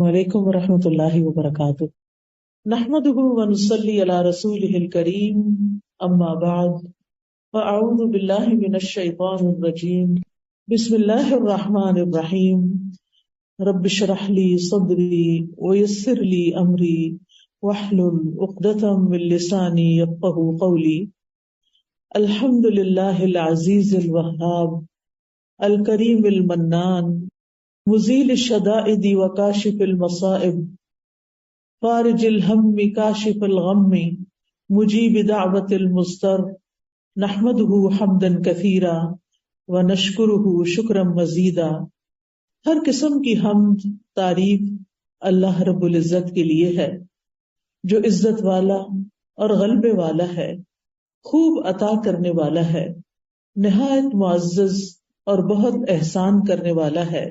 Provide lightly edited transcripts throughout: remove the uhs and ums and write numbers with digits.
وعلیکم ورحمۃ اللہ وبرکاتہ۔ نحمده ونصلی علی رسولہ الکریم، اما بعد فاعوذ باللہ من الشیطان الرجیم، بسم اللہ الرحمن الرحیم۔ رب اشرح لی صدری ویسر لی امری واحلل عقدۃ من لسانی یفقہوا قولی۔ الحمد للہ العزیز الوہاب الکریم المنان، مزیل الشدائد وکاشف المصائب، فارج الہم کاشف الغم، مجیب دعوت المضطر، نحمدہ حمدا کثیرا ونشکرہ شکرا مزیدا۔ ہر قسم کی حمد تعریف اللہ رب العزت کے لیے ہے جو عزت والا اور غلبے والا ہے، خوب عطا کرنے والا ہے، نہایت معزز اور بہت احسان کرنے والا ہے۔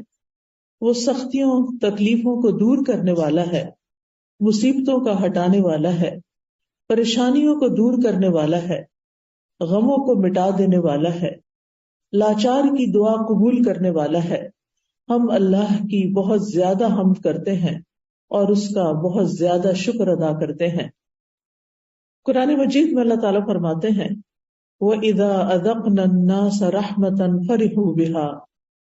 وہ سختیوں تکلیفوں کو دور کرنے والا ہے، مصیبتوں کا ہٹانے والا ہے، پریشانیوں کو دور کرنے والا ہے، غموں کو مٹا دینے والا ہے، لاچار کی دعا قبول کرنے والا ہے۔ ہم اللہ کی بہت زیادہ حمد کرتے ہیں اور اس کا بہت زیادہ شکر ادا کرتے ہیں۔ قرآن مجید میں اللہ تعالیٰ فرماتے ہیں وَإِذَا أَذَقْنَا النَّاسَ رَحْمَةً فَرِحُوا بِهَا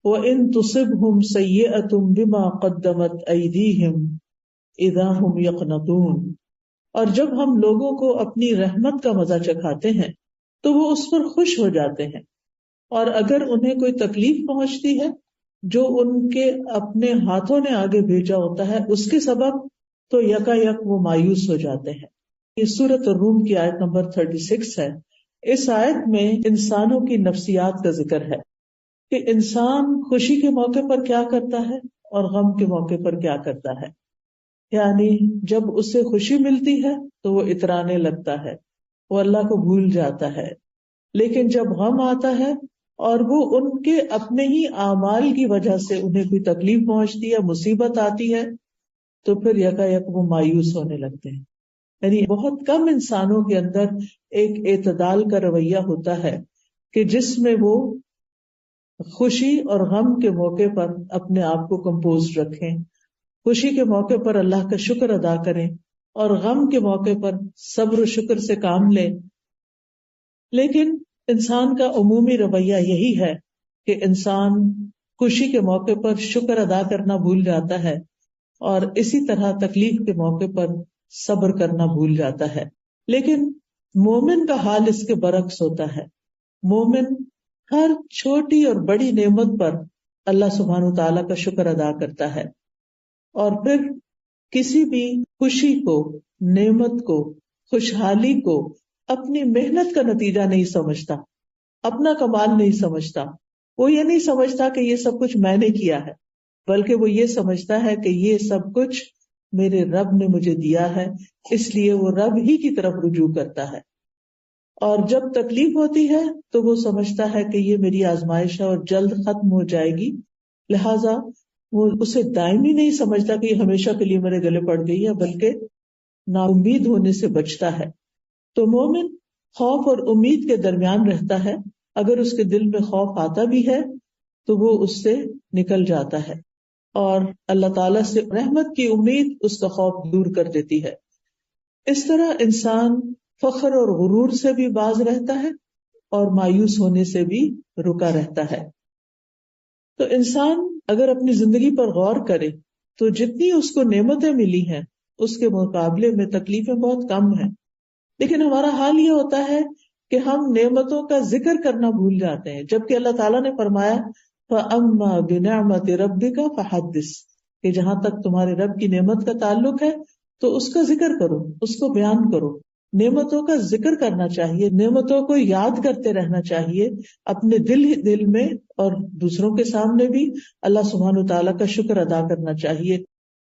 وَإِن تُصِبْهُمْ سَيِّئَةٌ بِمَا قَدَّمَتْ أَيْدِيهِمْ إِذَا هُمْ يَقْنَطُونَ۔ اور جب ہم لوگوں کو اپنی رحمت کا مزہ چکھاتے ہیں تو وہ اس پر خوش ہو جاتے ہیں، اور اگر انہیں کوئی تکلیف پہنچتی ہے جو ان کے اپنے ہاتھوں نے آگے بھیجا ہوتا ہے اس کے سبب، تو یکا یک وہ مایوس ہو جاتے ہیں۔ یہ سورۃ الروم کی آیت نمبر 36 ہے۔ اس آیت میں انسانوں کی نفسیات کا ذکر ہے کہ انسان خوشی کے موقع پر کیا کرتا ہے اور غم کے موقع پر کیا کرتا ہے۔ یعنی جب اسے خوشی ملتی ہے تو وہ اترانے لگتا ہے، وہ اللہ کو بھول جاتا ہے، لیکن جب غم آتا ہے اور وہ ان کے اپنے ہی اعمال کی وجہ سے انہیں کوئی تکلیف پہنچتی ہے، مصیبت آتی ہے، تو پھر یکا یک وہ مایوس ہونے لگتے ہیں۔ یعنی بہت کم انسانوں کے اندر ایک اعتدال کا رویہ ہوتا ہے کہ جس میں وہ خوشی اور غم کے موقع پر اپنے آپ کو کمپوز رکھیں، خوشی کے موقع پر اللہ کا شکر ادا کریں اور غم کے موقع پر صبر و شکر سے کام لیں۔ لیکن انسان کا عمومی رویہ یہی ہے کہ انسان خوشی کے موقع پر شکر ادا کرنا بھول جاتا ہے اور اسی طرح تکلیف کے موقع پر صبر کرنا بھول جاتا ہے۔ لیکن مومن کا حال اس کے برعکس ہوتا ہے۔ مومن ہر چھوٹی اور بڑی نعمت پر اللہ سبحانہ وتعالیٰ کا شکر ادا کرتا ہے، اور پھر کسی بھی خوشی کو، نعمت کو، خوشحالی کو اپنی محنت کا نتیجہ نہیں سمجھتا، اپنا کمال نہیں سمجھتا۔ وہ یہ نہیں سمجھتا کہ یہ سب کچھ میں نے کیا ہے، بلکہ وہ یہ سمجھتا ہے کہ یہ سب کچھ میرے رب نے مجھے دیا ہے، اس لیے وہ رب ہی کی طرف رجوع کرتا ہے۔ اور جب تکلیف ہوتی ہے تو وہ سمجھتا ہے کہ یہ میری آزمائش ہے اور جلد ختم ہو جائے گی، لہٰذا وہ اسے دائمی نہیں سمجھتا کہ یہ ہمیشہ کے لیے میرے گلے پڑ گئی ہے، بلکہ نا امید ہونے سے بچتا ہے۔ تو مومن خوف اور امید کے درمیان رہتا ہے۔ اگر اس کے دل میں خوف آتا بھی ہے تو وہ اس سے نکل جاتا ہے، اور اللہ تعالیٰ سے رحمت کی امید اس کا خوف دور کر دیتی ہے۔ اس طرح انسان فخر اور غرور سے بھی باز رہتا ہے اور مایوس ہونے سے بھی رکا رہتا ہے۔ تو انسان اگر اپنی زندگی پر غور کرے تو جتنی اس کو نعمتیں ملی ہیں اس کے مقابلے میں تکلیفیں بہت کم ہیں، لیکن ہمارا حال یہ ہوتا ہے کہ ہم نعمتوں کا ذکر کرنا بھول جاتے ہیں، جبکہ اللہ تعالیٰ نے فرمایا فَأَمَّا بِنِعْمَةِ رَبِّكَ فَحَدِّثْ، کہ جہاں تک تمہارے رب کی نعمت کا تعلق ہے تو اس کا ذکر کرو، اس کو بیان کرو۔ نعمتوں کا ذکر کرنا چاہیے، نعمتوں کو یاد کرتے رہنا چاہیے، اپنے دل میں اور دوسروں کے سامنے بھی اللہ سبحانہ وتعالیٰ کا شکر ادا کرنا چاہیے۔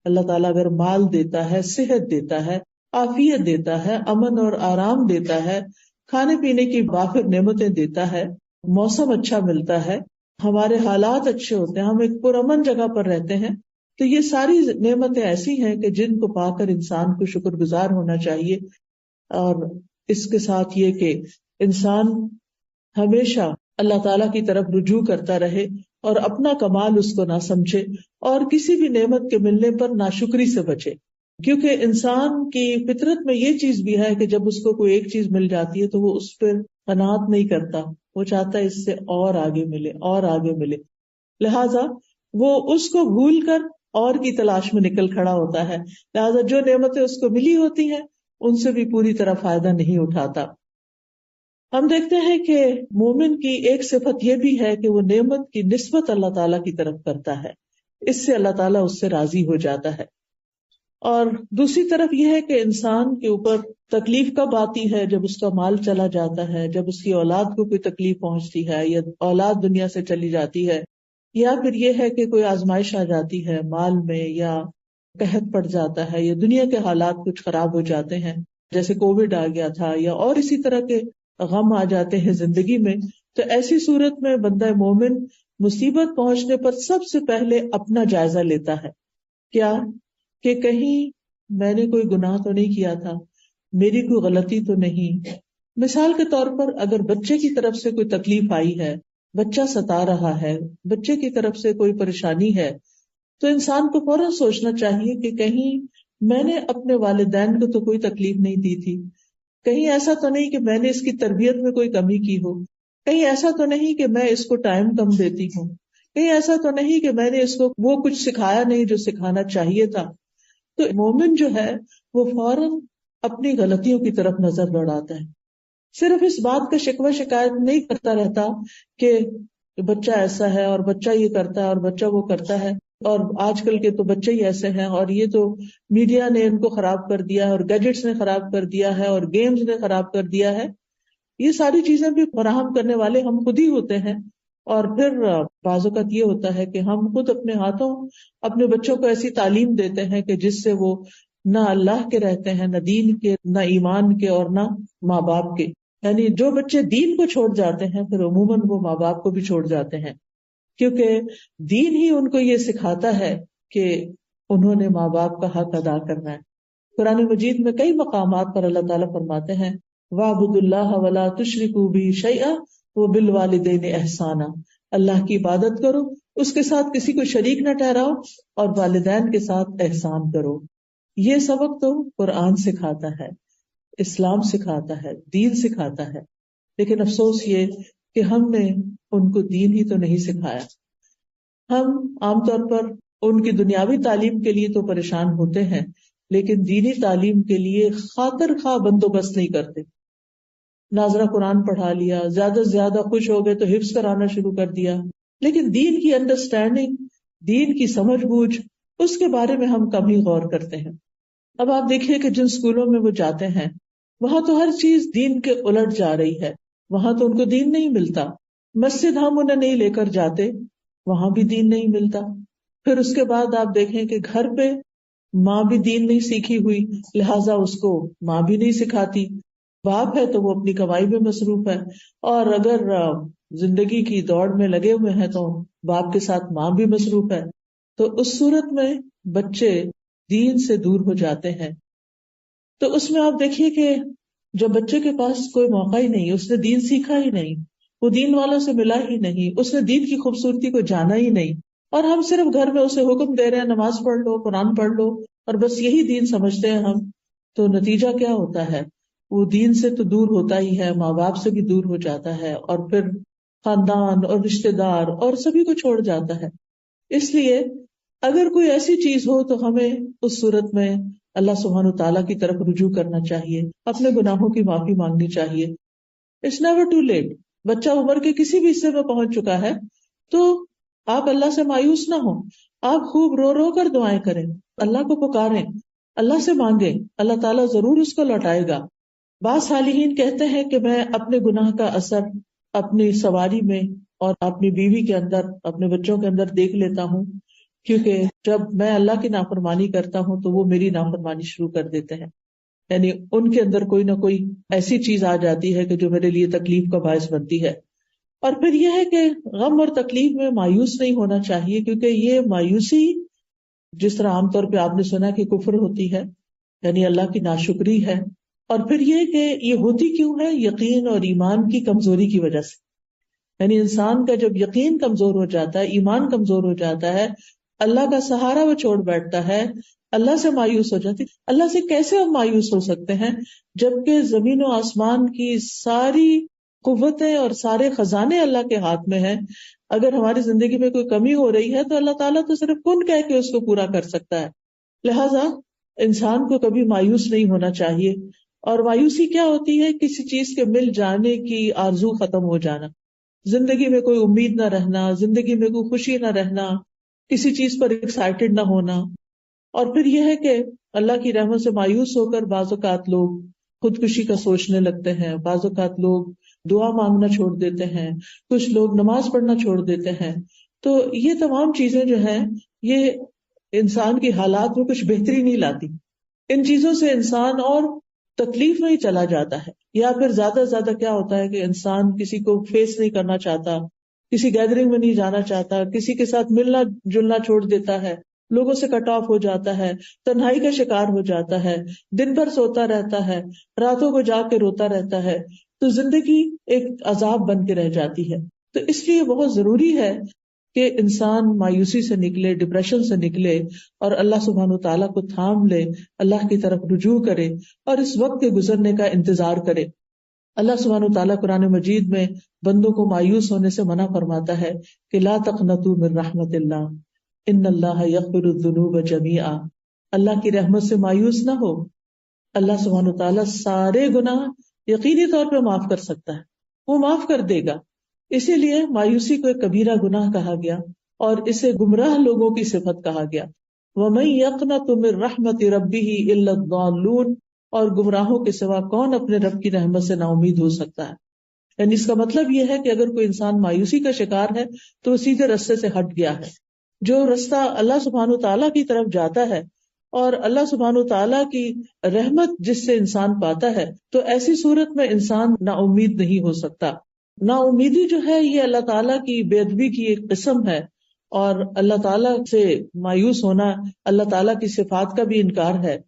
اللہ تعالیٰ اگر مال دیتا ہے، صحت دیتا ہے، عافیت دیتا ہے، امن اور آرام دیتا ہے، کھانے پینے کی وافر نعمتیں دیتا ہے، موسم اچھا ملتا ہے، ہمارے حالات اچھے ہوتے ہیں، ہم ایک پرامن جگہ پر رہتے ہیں، تو یہ ساری نعمتیں ایسی ہیں کہ جن کو پا کر انسان کو شکر گزار ہونا چاہیے۔ اور اس کے ساتھ یہ کہ انسان ہمیشہ اللہ تعالیٰ کی طرف رجوع کرتا رہے اور اپنا کمال اس کو نہ سمجھے، اور کسی بھی نعمت کے ملنے پر ناشکری سے بچے، کیونکہ انسان کی فطرت میں یہ چیز بھی ہے کہ جب اس کو کوئی ایک چیز مل جاتی ہے تو وہ اس پر قناعت نہیں کرتا، وہ چاہتا ہے اس سے اور آگے ملے اور آگے ملے، لہذا وہ اس کو بھول کر اور کی تلاش میں نکل کھڑا ہوتا ہے، لہذا جو نعمتیں اس کو ملی ہوتی ہیں ان سے بھی پوری طرح فائدہ نہیں اٹھاتا۔ ہم دیکھتے ہیں کہ مومن کی ایک صفت یہ بھی ہے کہ وہ نعمت کی نسبت اللہ تعالیٰ کی طرف کرتا ہے، اس سے اللہ تعالیٰ اس سے راضی ہو جاتا ہے۔ اور دوسری طرف یہ ہے کہ انسان کے اوپر تکلیف کب آتی ہے؟ جب اس کا مال چلا جاتا ہے، جب اس کی اولاد کو کوئی تکلیف پہنچتی ہے، یا اولاد دنیا سے چلی جاتی ہے، یا پھر یہ ہے کہ کوئی آزمائش آ جاتی ہے مال میں، یا قحط پڑ جاتا ہے، یا دنیا کے حالات کچھ خراب ہو جاتے ہیں جیسے کووڈ آ گیا تھا، یا اور اسی طرح کے غم آ جاتے ہیں زندگی میں۔ تو ایسی صورت میں بندہ مومن مصیبت پہنچنے پر سب سے پہلے اپنا جائزہ لیتا ہے، کیا کہ کہیں میں نے کوئی گناہ تو نہیں کیا تھا، میری کوئی غلطی تو نہیں۔ مثال کے طور پر اگر بچے کی طرف سے کوئی تکلیف آئی ہے، بچہ ستا رہا ہے، بچے کی طرف سے کوئی پریشانی ہے، تو انسان کو فوراً سوچنا چاہیے کہ کہیں میں نے اپنے والدین کو تو کوئی تکلیف نہیں دی تھی، کہیں ایسا تو نہیں کہ میں نے اس کی تربیت میں کوئی کمی کی ہو، کہیں ایسا تو نہیں کہ میں اس کو ٹائم کم دیتی ہوں، کہیں ایسا تو نہیں کہ میں نے اس کو وہ کچھ سکھایا نہیں جو سکھانا چاہیے تھا۔ تو مومن جو ہے وہ فوراً اپنی غلطیوں کی طرف نظر دوڑاتا ہے، صرف اس بات کا شکوہ شکایت نہیں کرتا رہتا کہ بچہ ایسا ہے اور بچہ یہ کرتا ہے اور بچہ وہ کرتا ہے، اور آج کل کے تو بچے ہی ایسے ہیں، اور یہ تو میڈیا نے ان کو خراب کر دیا ہے، اور گیجٹس نے خراب کر دیا ہے، اور گیمز نے خراب کر دیا ہے۔ یہ ساری چیزیں بھی فراہم کرنے والے ہم خود ہی ہوتے ہیں، اور پھر بعض اوقات یہ ہوتا ہے کہ ہم خود اپنے ہاتھوں اپنے بچوں کو ایسی تعلیم دیتے ہیں کہ جس سے وہ نہ اللہ کے رہتے ہیں، نہ دین کے، نہ ایمان کے، اور نہ ماں باپ کے۔ یعنی جو بچے دین کو چھوڑ جاتے ہیں پھر عموماً وہ ماں باپ کو بھی چھوڑ جاتے ہیں، کیونکہ دین ہی ان کو یہ سکھاتا ہے کہ انہوں نے ماں باپ کا حق ادا کرنا ہے۔ قرآن مجید میں کئی مقامات پر اللہ تعالیٰ فرماتے ہیں وَاعْبُدُوا اللَّهَ وَلَا تُشْرِكُوا بِهِ شَيْئًا وَبِالْوَالِدَيْنِ إِحْسَانًا، اللہ کی عبادت کرو، اس کے ساتھ کسی کو شریک نہ ٹھہراؤ، اور والدین کے ساتھ احسان کرو۔ یہ سبق تو قرآن سکھاتا ہے، اسلام سکھاتا ہے، دین سکھاتا ہے، لیکن افسوس یہ کہ ہم نے ان کو دین ہی تو نہیں سکھایا۔ ہم عام طور پر ان کی دنیاوی تعلیم کے لیے تو پریشان ہوتے ہیں، لیکن دینی تعلیم کے لیے خاطر خواہ بندوبست نہیں کرتے۔ ناظرہ قرآن پڑھا لیا، زیادہ سے زیادہ خوش ہو گئے تو حفظ کرانا شروع کر دیا، لیکن دین کی انڈرسٹینڈنگ، دین کی سمجھ بوجھ، اس کے بارے میں ہم کم ہی غور کرتے ہیں۔ اب آپ دیکھیے کہ جن سکولوں میں وہ جاتے ہیں وہاں تو ہر چیز دین کے الٹ جا رہی ہے، وہاں تو ان کو دین نہیں ملتا۔ مسجد ہم انہیں نہیں لے کر جاتے، وہاں بھی دین نہیں ملتا۔ پھر اس کے بعد آپ دیکھیں کہ گھر پہ ماں بھی دین نہیں سیکھی ہوئی، لہٰذا اس کو ماں بھی نہیں سکھاتی، باپ ہے تو وہ اپنی کمائی میں مصروف ہے، اور اگر زندگی کی دوڑ میں لگے ہوئے ہیں تو باپ کے ساتھ ماں بھی مصروف ہے، تو اس صورت میں بچے دین سے دور ہو جاتے ہیں۔ تو اس میں آپ دیکھیے کہ جب بچے کے پاس کوئی موقع ہی نہیں، اس نے دین سیکھا ہی نہیں، وہ دین والوں سے ملا ہی نہیں، اس نے دین کی خوبصورتی کو جانا ہی نہیں، اور ہم صرف گھر میں اسے حکم دے رہے ہیں نماز پڑھ لو، قرآن پڑھ لو، اور بس یہی دین سمجھتے ہیں ہم، تو نتیجہ کیا ہوتا ہے؟ وہ دین سے تو دور ہوتا ہی ہے، ماں باپ سے بھی دور ہو جاتا ہے، اور پھر خاندان اور رشتے دار اور سبھی کو چھوڑ جاتا ہے۔ اس لیے اگر کوئی ایسی چیز ہو تو ہمیں اس صورت میں اللہ سبحانہ تعالیٰ کی طرف رجوع کرنا چاہیے، اپنے گناہوں کی معافی مانگنی چاہیے۔ It's never too late. بچہ عمر کے کسی بھی حصے میں پہنچ چکا ہے تو آپ اللہ سے مایوس نہ ہوں، آپ خوب رو رو کر دعائیں کریں، اللہ کو پکاریں، اللہ سے مانگیں، اللہ تعالیٰ ضرور اس کو لوٹائے گا۔ بعض صالحین کہتے ہیں کہ میں اپنے گناہ کا اثر اپنی سواری میں اور اپنی بیوی کے اندر، اپنے بچوں کے اندر دیکھ لیتا ہوں، کیونکہ جب میں اللہ کی نافرمانی کرتا ہوں تو وہ میری نافرمانی شروع کر دیتے ہیں، یعنی ان کے اندر کوئی نہ کوئی ایسی چیز آ جاتی ہے کہ جو میرے لیے تکلیف کا باعث بنتی ہے۔ اور پھر یہ ہے کہ غم اور تکلیف میں مایوس نہیں ہونا چاہیے، کیونکہ یہ مایوسی جس طرح عام طور پہ آپ نے سنا کہ کفر ہوتی ہے، یعنی اللہ کی ناشکری ہے، اور پھر یہ کہ یہ ہوتی کیوں ہے؟ یقین اور ایمان کی کمزوری کی وجہ سے۔ یعنی انسان کا جب یقین کمزور ہو جاتا ہے، ایمان کمزور ہو جاتا ہے، اللہ کا سہارا وہ چھوڑ بیٹھتا ہے، اللہ سے مایوس ہو جاتی. اللہ سے کیسے ہم مایوس ہو سکتے ہیں جبکہ زمین و آسمان کی ساری قوتیں اور سارے خزانے اللہ کے ہاتھ میں ہیں. اگر ہماری زندگی میں کوئی کمی ہو رہی ہے تو اللہ تعالیٰ تو صرف کن کہہ کے اس کو پورا کر سکتا ہے. لہذا انسان کو کبھی مایوس نہیں ہونا چاہیے. اور مایوسی کیا ہوتی ہے؟ کسی چیز کے مل جانے کی آرزو ختم ہو جانا، زندگی میں کوئی امید نہ رہنا، زندگی میں کوئی خوشی نہ رہنا، کسی چیز پر ایکسائٹڈ نہ ہونا. اور پھر یہ ہے کہ اللہ کی رحمت سے مایوس ہو کر بعض اوقات لوگ خودکشی کا سوچنے لگتے ہیں، بعض اوقات لوگ دعا مانگنا چھوڑ دیتے ہیں، کچھ لوگ نماز پڑھنا چھوڑ دیتے ہیں. تو یہ تمام چیزیں جو ہیں یہ انسان کی حالات میں کچھ بہتری نہیں لاتی. ان چیزوں سے انسان اور تکلیف میں ہی چلا جاتا ہے. یا پھر زیادہ سے زیادہ کیا ہوتا ہے کہ انسان کسی کو فیس نہیں کرنا چاہتا، کسی گیدرنگ میں نہیں جانا چاہتا، کسی کے ساتھ ملنا جلنا چھوڑ دیتا ہے، لوگوں سے کٹ آف ہو جاتا ہے، تنہائی کا شکار ہو جاتا ہے، دن بھر سوتا رہتا ہے، راتوں کو جا کے روتا رہتا ہے. تو زندگی ایک عذاب بن کے رہ جاتی ہے. تو اس لیے بہت ضروری ہے کہ انسان مایوسی سے نکلے، ڈپریشن سے نکلے اور اللہ سبحانہ وتعالیٰ کو تھام لے، اللہ کی طرف رجوع کرے اور اس وقت کے گزرنے کا انتظار کرے. اللہ سبحانہ وتعالیٰ قرآن مجید میں بندوں کو مایوس ہونے سے منع فرماتا ہے کہ لا تقنطوا من رحمت اللہ ان اللہ یغفر الذنوب جمیعا. اللہ کی رحمت سے مایوس نہ ہو. اللہ سبحانہ وتعالیٰ سارے گناہ یقینی طور پہ معاف کر سکتا ہے، وہ معاف کر دے گا. اسی لیے مایوسی کو ایک کبیرہ گناہ کہا گیا اور اسے گمراہ لوگوں کی صفت کہا گیا. وَمَن يَقْنَطُ مِن رَحْمَتِ رَبِّهِ إِلَّا الضَّالُّونَ. اور گمراہوں کے سوا کون اپنے رب کی رحمت سے نا امید ہو سکتا ہے. یعنی اس کا مطلب یہ ہے کہ اگر کوئی انسان مایوسی کا شکار ہے تو وہ سیدھے رستے سے ہٹ گیا ہے. جو رستہ اللہ سبحانہ تعالیٰ کی طرف جاتا ہے اور اللہ سبحانہ تعالیٰ کی رحمت جس سے انسان پاتا ہے، تو ایسی صورت میں انسان نا امید نہیں ہو سکتا. نا امیدی جو ہے یہ اللہ تعالیٰ کی بے ادبی کی ایک قسم ہے، اور اللہ تعالیٰ سے مایوس ہونا اللہ تعالیٰ کی صفات کا بھی انکار ہے.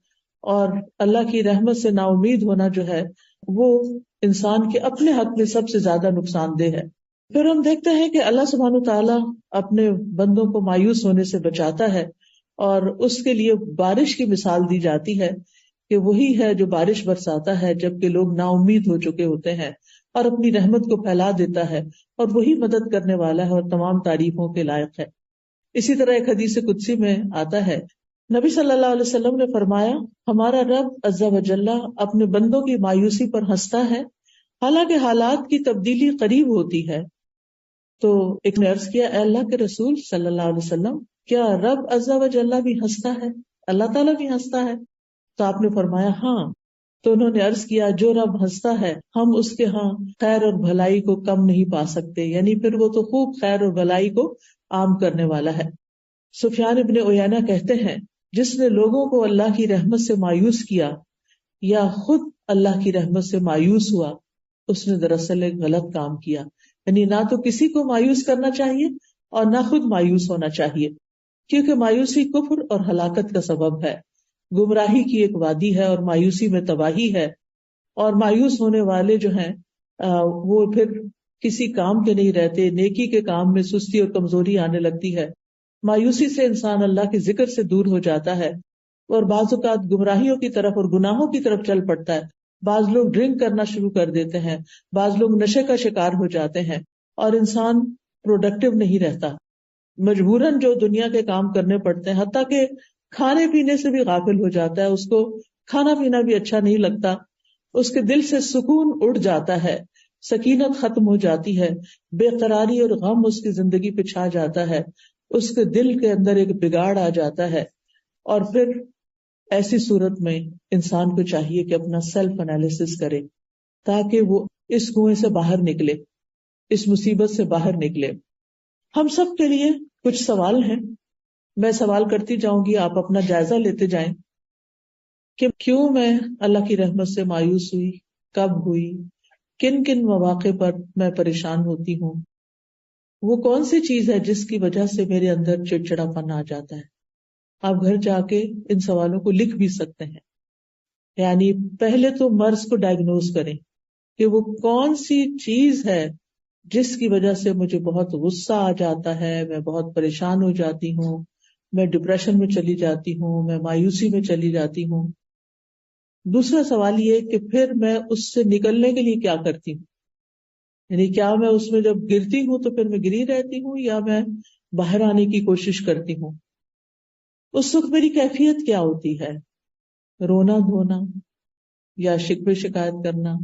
اور اللہ کی رحمت سے نا امید ہونا جو ہے وہ انسان کے اپنے حق میں سب سے زیادہ نقصان دہ ہے. پھر ہم دیکھتے ہیں کہ اللہ سبحانہ تعالیٰ اپنے بندوں کو مایوس ہونے سے بچاتا ہے، اور اس کے لیے بارش کی مثال دی جاتی ہے کہ وہی ہے جو بارش برساتا ہے جبکہ لوگ نا امید ہو چکے ہوتے ہیں، اور اپنی رحمت کو پھیلا دیتا ہے، اور وہی مدد کرنے والا ہے اور تمام تعریفوں کے لائق ہے. اسی طرح ایک حدیث قدسی میں آتا ہے، نبی صلی اللہ علیہ وسلم نے فرمایا، ہمارا رب عز و جل اپنے بندوں کی مایوسی پر ہنستا ہے حالانکہ حالات کی تبدیلی قریب ہوتی ہے. تو ایک نے عرض کیا، اے اللہ کے رسول صلی اللہ علیہ وسلم، کیا رب عز و جل بھی ہنستا ہے؟ اللہ تعالیٰ بھی ہنستا ہے؟ تو آپ نے فرمایا ہاں. تو انہوں نے عرض کیا، جو رب ہنستا ہے ہم اس کے ہاں خیر اور بھلائی کو کم نہیں پا سکتے، یعنی پھر وہ تو خوب خیر اور بھلائی کو عام کرنے والا ہے. سفیان ابن عیینہ کہتے ہیں، جس نے لوگوں کو اللہ کی رحمت سے مایوس کیا یا خود اللہ کی رحمت سے مایوس ہوا، اس نے دراصل ایک غلط کام کیا. یعنی نہ تو کسی کو مایوس کرنا چاہیے اور نہ خود مایوس ہونا چاہیے، کیونکہ مایوسی کفر اور ہلاکت کا سبب ہے، گمراہی کی ایک وادی ہے، اور مایوسی میں تباہی ہے. اور مایوس ہونے والے جو ہیں وہ پھر کسی کام کے نہیں رہتے، نیکی کے کام میں سستی اور کمزوری آنے لگتی ہے. مایوسی سے انسان اللہ کے ذکر سے دور ہو جاتا ہے اور بعض اوقات گمراہیوں کی طرف اور گناہوں کی طرف چل پڑتا ہے. بعض لوگ ڈرنک کرنا شروع کر دیتے ہیں، بعض لوگ نشے کا شکار ہو جاتے ہیں، اور انسان پروڈکٹیو نہیں رہتا. مجبوراً جو دنیا کے کام کرنے پڑتے ہیں، حتیٰ کہ کھانے پینے سے بھی غافل ہو جاتا ہے، اس کو کھانا پینا بھی اچھا نہیں لگتا، اس کے دل سے سکون اڑ جاتا ہے، سکینت ختم ہو جاتی ہے، بے قراری اور غم اس کی زندگی پہ چھا جاتا ہے، اس کے دل کے اندر ایک بگاڑ آ جاتا ہے. اور پھر ایسی صورت میں انسان کو چاہیے کہ اپنا سیلف انالیسس کرے تاکہ وہ اس کنویں سے باہر نکلے، اس مصیبت سے باہر نکلے. ہم سب کے لیے کچھ سوال ہیں، میں سوال کرتی جاؤں گی، آپ اپنا جائزہ لیتے جائیں کہ کیوں میں اللہ کی رحمت سے مایوس ہوئی، کب ہوئی، کن کن مواقع پر میں پریشان ہوتی ہوں، وہ کون سی چیز ہے جس کی وجہ سے میرے اندر چڑچڑا پن آ جاتا ہے. آپ گھر جا کے ان سوالوں کو لکھ بھی سکتے ہیں. یعنی پہلے تو مرض کو ڈائگنوز کریں کہ وہ کون سی چیز ہے جس کی وجہ سے مجھے بہت غصہ آ جاتا ہے، میں بہت پریشان ہو جاتی ہوں، میں ڈپریشن میں چلی جاتی ہوں، میں مایوسی میں چلی جاتی ہوں۔ دوسرا سوال یہ کہ پھر میں اس سے نکلنے کے لیے کیا کرتی ہوں، یعنی کیا میں اس میں جب گرتی ہوں تو پھر میں گری رہتی ہوں یا میں باہر آنے کی کوشش کرتی ہوں؟ اس وقت میری کیفیت کیا ہوتی ہے؟ رونا دھونا، یا شکوے شکایت کرنا،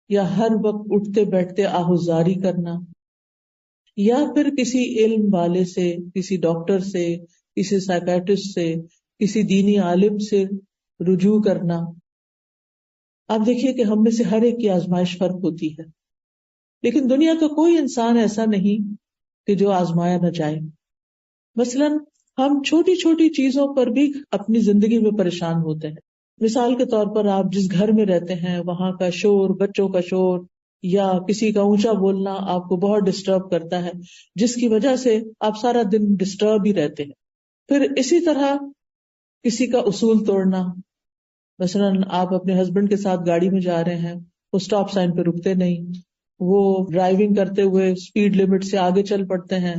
یا ہر وقت اٹھتے بیٹھتے آہوزاری کرنا، یا پھر کسی علم والے سے، کسی ڈاکٹر سے، کسی سائیکیٹرسٹ سے، کسی دینی عالم سے رجوع کرنا۔ آپ دیکھیے کہ ہم میں سے ہر ایک کی آزمائش فرق ہوتی ہے، لیکن دنیا کا کوئی انسان ایسا نہیں کہ جو آزمایا نہ جائے۔ مثلاً ہم چھوٹی چھوٹی چیزوں پر بھی اپنی زندگی میں پریشان ہوتے ہیں۔ مثال کے طور پر آپ جس گھر میں رہتے ہیں وہاں کا شور، بچوں کا شور یا کسی کا اونچا بولنا آپ کو بہت ڈسٹرب کرتا ہے، جس کی وجہ سے آپ سارا دن ڈسٹرب ہی رہتے ہیں۔ پھر اسی طرح کسی کا اصول توڑنا، مثلاً آپ اپنے ہسبینڈ کے ساتھ گاڑی میں جا رہے ہیں، وہ اسٹاپ سائن پہ رکتے نہیں، وہ ڈرائیونگ کرتے ہوئے اسپیڈ لمٹ سے آگے چل پڑتے ہیں،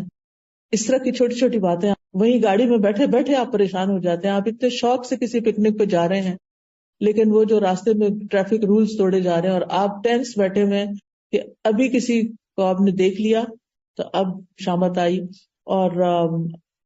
اس طرح کی چھوٹی چھوٹی باتیں۔ وہیں گاڑی میں بیٹھے بیٹھے آپ پریشان ہو جاتے ہیں، آپ اتنے شوق سے کسی پکنک پہ جا رہے ہیں لیکن وہ جو راستے میں ٹریفک رولز توڑے جا رہے ہیں اور آپ ٹینس بیٹھے ہوئے ہیں کہ ابھی کسی کو آپ نے دیکھ لیا تو اب شامت آئی اور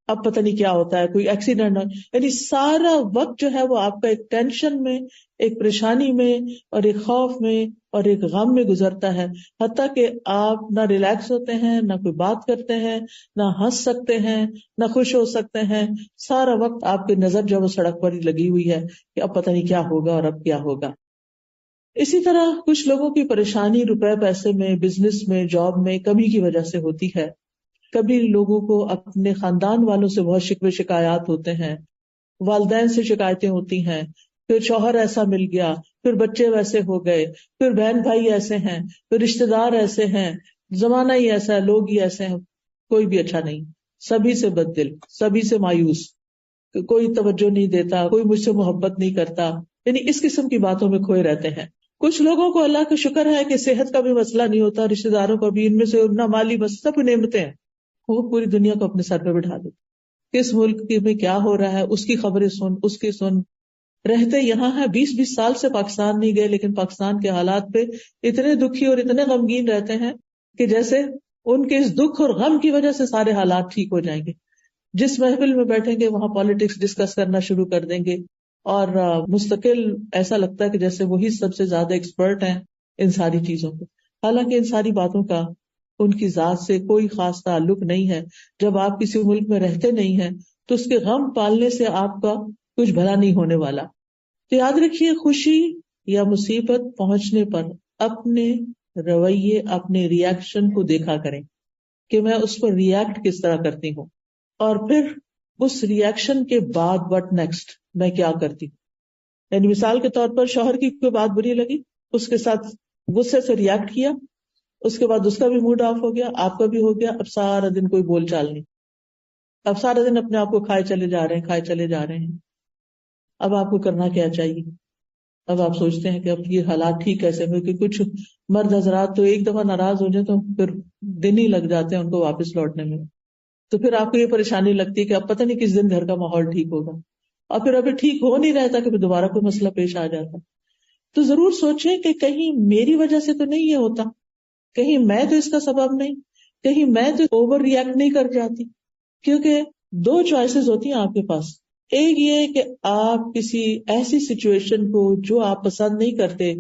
اب پتہ نہیں کیا ہوتا ہے، کوئی ایکسیڈنٹ، یعنی سارا وقت جو ہے وہ آپ کا ایک ٹینشن میں، ایک پریشانی میں اور ایک خوف میں اور ایک غم میں گزرتا ہے، حتیٰ کہ آپ نہ ریلیکس ہوتے ہیں، نہ کوئی بات کرتے ہیں، نہ ہنس سکتے ہیں، نہ خوش ہو سکتے ہیں۔ سارا وقت آپ کی نظر جو وہ سڑک پر ہی لگی ہوئی ہے کہ اب پتہ نہیں کیا ہوگا اور اب کیا ہوگا۔ اسی طرح کچھ لوگوں کی پریشانی روپے پیسے میں، بزنس میں، جاب میں کمی کی وجہ سے ہوتی ہے۔ کبھی لوگوں کو اپنے خاندان والوں سے بہت شکوے شکایات ہوتے ہیں، والدین سے شکایتیں ہوتی ہیں، پھر شوہر ایسا مل گیا، پھر بچے ویسے ہو گئے، پھر بہن بھائی ایسے ہیں، پھر رشتہ دار ایسے ہیں، زمانہ ہی ایسا ہے، لوگ ہی ایسے ہیں، کوئی بھی اچھا نہیں، سبھی سے بد دل، سبھی سے مایوس، کوئی توجہ نہیں دیتا، کوئی مجھ سے محبت نہیں کرتا، یعنی اس قسم کی باتوں میں کھوئے رہتے ہیں۔ کچھ لوگوں کو اللہ کا شکر ہے کہ صحت کا بھی مسئلہ نہیں ہوتا، رشتہ داروں کا بھی، ان میں سے نہ مالی بس سب نعمتیں ہیں، وہ پوری دنیا کو اپنے سر پہ بٹھا دے۔ کس ملک میں کیا ہو رہا ہے اس کی خبریں سن، اس کی سن، رہتے یہاں ہے 20 سال سے پاکستان نہیں گئے لیکن پاکستان کے حالات پہ اتنے دکھی اور اتنے غمگین رہتے ہیں کہ جیسے ان کے اس دکھ اور غم کی وجہ سے سارے حالات ٹھیک ہو جائیں گے۔ جس محفل میں بیٹھیں گے وہاں پالیٹکس ڈسکس کرنا شروع کر دیں گے اور مستقل ایسا لگتا ہے کہ جیسے وہی سب سے زیادہ ایکسپرٹ ہیں ان ساری چیزوں پہ، حالانکہ ان ساری باتوں کا ان کی ذات سے کوئی خاص تعلق نہیں ہے۔ جب آپ کسی ملک میں رہتے نہیں ہیں تو اس کے غم پالنے سے آپ کا کچھ بھلا نہیں ہونے والا۔ تو یاد رکھیے، خوشی یا مصیبت پہنچنے پر اپنے رویے، اپنے ری ایکشن کو دیکھا کریں کہ میں اس پر ری ایکٹ کس طرح کرتی ہوں، اور پھر اس ری ایکشن کے بعد وٹ نیکسٹ، میں کیا کرتی ہوں۔ یعنی مثال کے طور پر شوہر کی کوئی بات بری لگی، اس کے ساتھ غصے سے ری ایکٹ کیا، اس کے بعد اس کا بھی موڈ آف ہو گیا، آپ کا بھی ہو گیا، اب سارا دن کوئی بول چال نہیں، اب سارا دن اپنے آپ کو کھائے چلے جا رہے ہیں، کھائے چلے جا رہے ہیں۔ اب آپ کو کرنا کیا چاہیے؟ اب آپ سوچتے ہیں کہ اب یہ حالات ٹھیک کیسے ہوئے، کہ کچھ مرد حضرات تو ایک دفعہ ناراض ہو جائے تو پھر دن ہی لگ جاتے ہیں ان کو واپس لوٹنے میں، تو پھر آپ کو یہ پریشانی لگتی ہے کہ اب پتہ نہیں کس دن گھر کا ماحول ٹھیک ہوگا، اور پھر ابھی ٹھیک ہو نہیں رہتا کہ پھر دوبارہ کوئی مسئلہ پیش آ جاتا۔ تو ضرور سوچیں کہ کہیں میری وجہ سے تو نہیں یہ ہوتا، کہیں میں تو اس کا سبب نہیں، کہیں میں تو اوور ری ایکٹ نہیں کر جاتی۔ کیونکہ دو چوائسز ہوتی ہیں آپ کے پاس، ایک یہ کہ آپ کسی ایسی سچویشن کو جو آپ پسند نہیں کرتے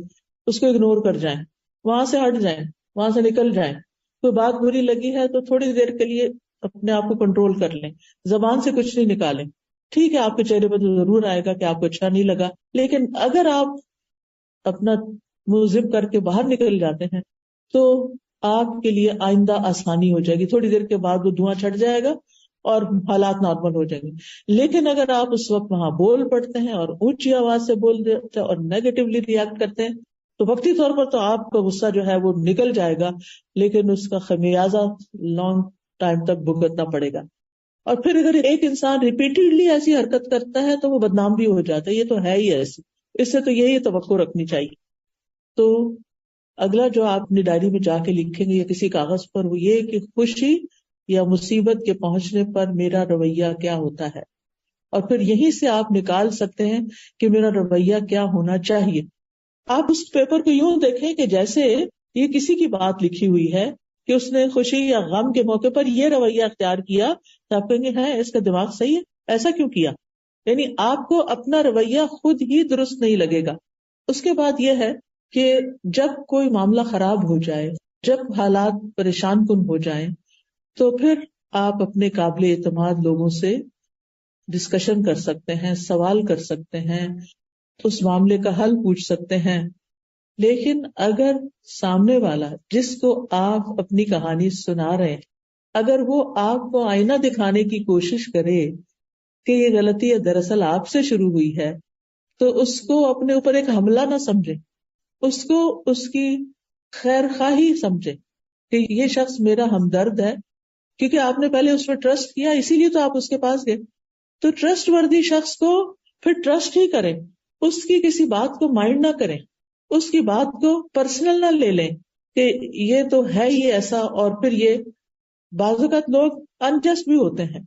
اس کو اگنور کر جائیں، وہاں سے ہٹ جائیں، وہاں سے نکل جائیں۔ کوئی بات بری لگی ہے تو تھوڑی دیر کے لیے اپنے آپ کو کنٹرول کر لیں، زبان سے کچھ نہیں نکالیں۔ ٹھیک ہے آپ کے چہرے پر تو ضرور آئے گا کہ آپ کو اچھا نہیں لگا، لیکن اگر آپ اپنا منہ زپ کر کے باہر نکل جاتے ہیں تو آپ کے لیے آئندہ آسانی ہو جائے گی، تھوڑی دیر کے بعد وہ دھواں چھٹ جائے گا اور حالات نارمل ہو جائیں گے۔ لیکن اگر آپ اس وقت وہاں بول پڑتے ہیں اور اونچی آواز سے بول دیتے ہیں اور نیگیٹولی ری ایکٹ کرتے ہیں تو وقتی طور پر تو آپ کا غصہ جو ہے وہ نکل جائے گا، لیکن اس کا خمیازہ لانگ ٹائم تک بھگتنا پڑے گا۔ اور پھر اگر ایک انسان ریپیٹڈلی ایسی حرکت کرتا ہے تو وہ بدنام بھی ہو جاتا ہے، یہ تو ہے ہی ایسی، اس سے تو یہی توقع رکھنی چاہیے۔ تو اگلا جو آپ اپنی ڈائری میں جا کے لکھیں گے یا کسی کاغذ پر، وہ یہ کہ خوشی یا مصیبت کے پہنچنے پر میرا رویہ کیا ہوتا ہے، اور پھر یہیں سے آپ نکال سکتے ہیں کہ میرا رویہ کیا ہونا چاہیے. آپ اس پیپر کو یوں دیکھیں کہ جیسے یہ کسی کی بات لکھی ہوئی ہے کہ اس نے خوشی یا غم کے موقع پر یہ رویہ اختیار کیا، تو آپ کہیں گے ہے اس کا دماغ صحیح ہے، ایسا کیوں کیا؟ یعنی آپ کو اپنا رویہ خود ہی درست نہیں لگے گا. اس کے بعد یہ ہے کہ جب کوئی معاملہ خراب ہو جائے، جب حالات پریشان کن ہو جائیں، تو پھر آپ اپنے قابل اعتماد لوگوں سے ڈسکشن کر سکتے ہیں، سوال کر سکتے ہیں، اس معاملے کا حل پوچھ سکتے ہیں. لیکن اگر سامنے والا جس کو آپ اپنی کہانی سنا رہے ہیں، اگر وہ آپ کو آئینہ دکھانے کی کوشش کرے کہ یہ غلطی دراصل آپ سے شروع ہوئی ہے، تو اس کو اپنے اوپر ایک حملہ نہ سمجھے، اس کو اس کی خیر خواہی سمجھے کہ یہ شخص میرا ہمدرد ہے، کیونکہ آپ نے پہلے اس پر ٹرسٹ کیا، اسی لیے تو آپ اس کے پاس گئے. تو ٹرسٹ وردی شخص کو پھر ٹرسٹ ہی کریں، اس کی کسی بات کو مائنڈ نہ کریں، اس کی بات کو پرسنل نہ لے لیں کہ یہ تو ہے یہ ایسا. اور پھر یہ بعض اوقات لوگ انجسٹ بھی ہوتے ہیں،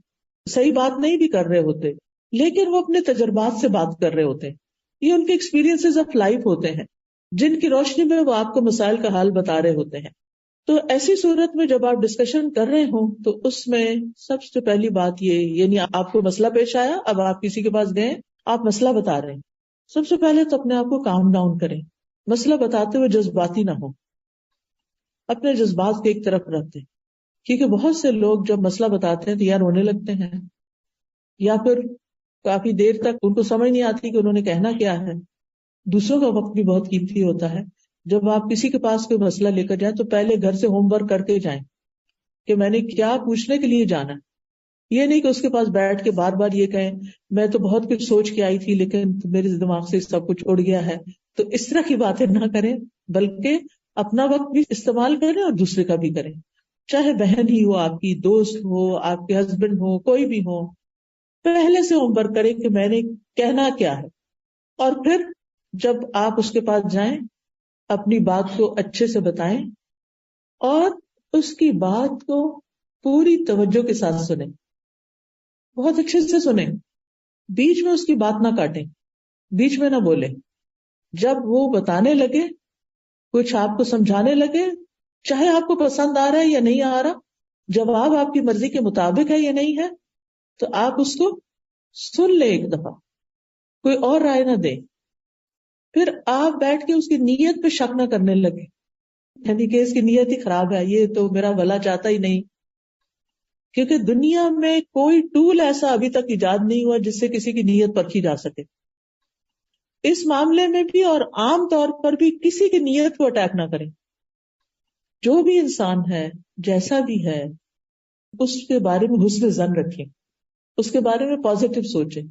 صحیح بات نہیں بھی کر رہے ہوتے، لیکن وہ اپنے تجربات سے بات کر رہے ہوتے ہیں، یہ ان کے ایکسپیرینسز آف لائف ہوتے ہیں جن کی روشنی میں وہ آپ کو مسائل کا حل بتا رہے ہوتے ہیں. تو ایسی صورت میں جب آپ ڈسکشن کر رہے ہوں تو اس میں سب سے پہلی بات یہ، یعنی آپ کو مسئلہ پیش آیا، اب آپ کسی کے پاس گئے، آپ مسئلہ بتا رہے ہیں، سب سے پہلے تو اپنے آپ کو کام ڈاؤن کریں. مسئلہ بتاتے ہوئے جذباتی نہ ہو، اپنے جذبات کو ایک طرف رکھ دیں، کیونکہ بہت سے لوگ جب مسئلہ بتاتے ہیں تو یا رونے لگتے ہیں، یا پھر کافی دیر تک ان کو سمجھ نہیں آتی کہ انہوں نے کہنا کیا ہے. دوسروں کا وقت بھی بہت قیمتی ہوتا ہے. جب آپ کسی کے پاس کوئی مسئلہ لے کر جائیں تو پہلے گھر سے ہوم ورک کر کے جائیں کہ میں نے کیا پوچھنے کے لیے جانا. یہ نہیں کہ اس کے پاس بیٹھ کے بار بار یہ کہیں میں تو بہت کچھ سوچ کے آئی تھی لیکن میرے دماغ سے سب کچھ اڑ گیا ہے. تو اس طرح کی باتیں نہ کریں، بلکہ اپنا وقت بھی استعمال کریں اور دوسرے کا بھی کریں، چاہے بہن ہی ہو، آپ کی دوست ہو، آپ کے ہسبینڈ ہو، کوئی بھی ہو. پہلے سے ہوم ورک کریں کہ میں نے کہنا کیا ہے، اور پھر جب آپ اس کے پاس جائیں اپنی بات کو اچھے سے بتائیں اور اس کی بات کو پوری توجہ کے ساتھ سنیں، بہت اچھے سے سنیں، بیچ میں اس کی بات نہ کاٹیں، بیچ میں نہ بولیں. جب وہ بتانے لگے، کچھ آپ کو سمجھانے لگے، چاہے آپ کو پسند آ رہا ہے یا نہیں آ رہا، جواب آپ کی مرضی کے مطابق ہے یا نہیں ہے، تو آپ اس کو سن لیں ایک دفعہ، کوئی اور رائے نہ دیں. پھر آپ بیٹھ کے اس کی نیت پہ شک نہ کرنے لگے، یعنی کہ اس کی نیت ہی خراب ہے، یہ تو میرا بھلا چاہتا ہی نہیں. کیونکہ دنیا میں کوئی ٹول ایسا ابھی تک ایجاد نہیں ہوا جس سے کسی کی نیت پرکھی جا سکے. اس معاملے میں بھی اور عام طور پر بھی کسی کی نیت کو اٹیک نہ کریں. جو بھی انسان ہے، جیسا بھی ہے، اس کے بارے میں حسن ظن رکھیں، اس کے بارے میں پازیٹو سوچیں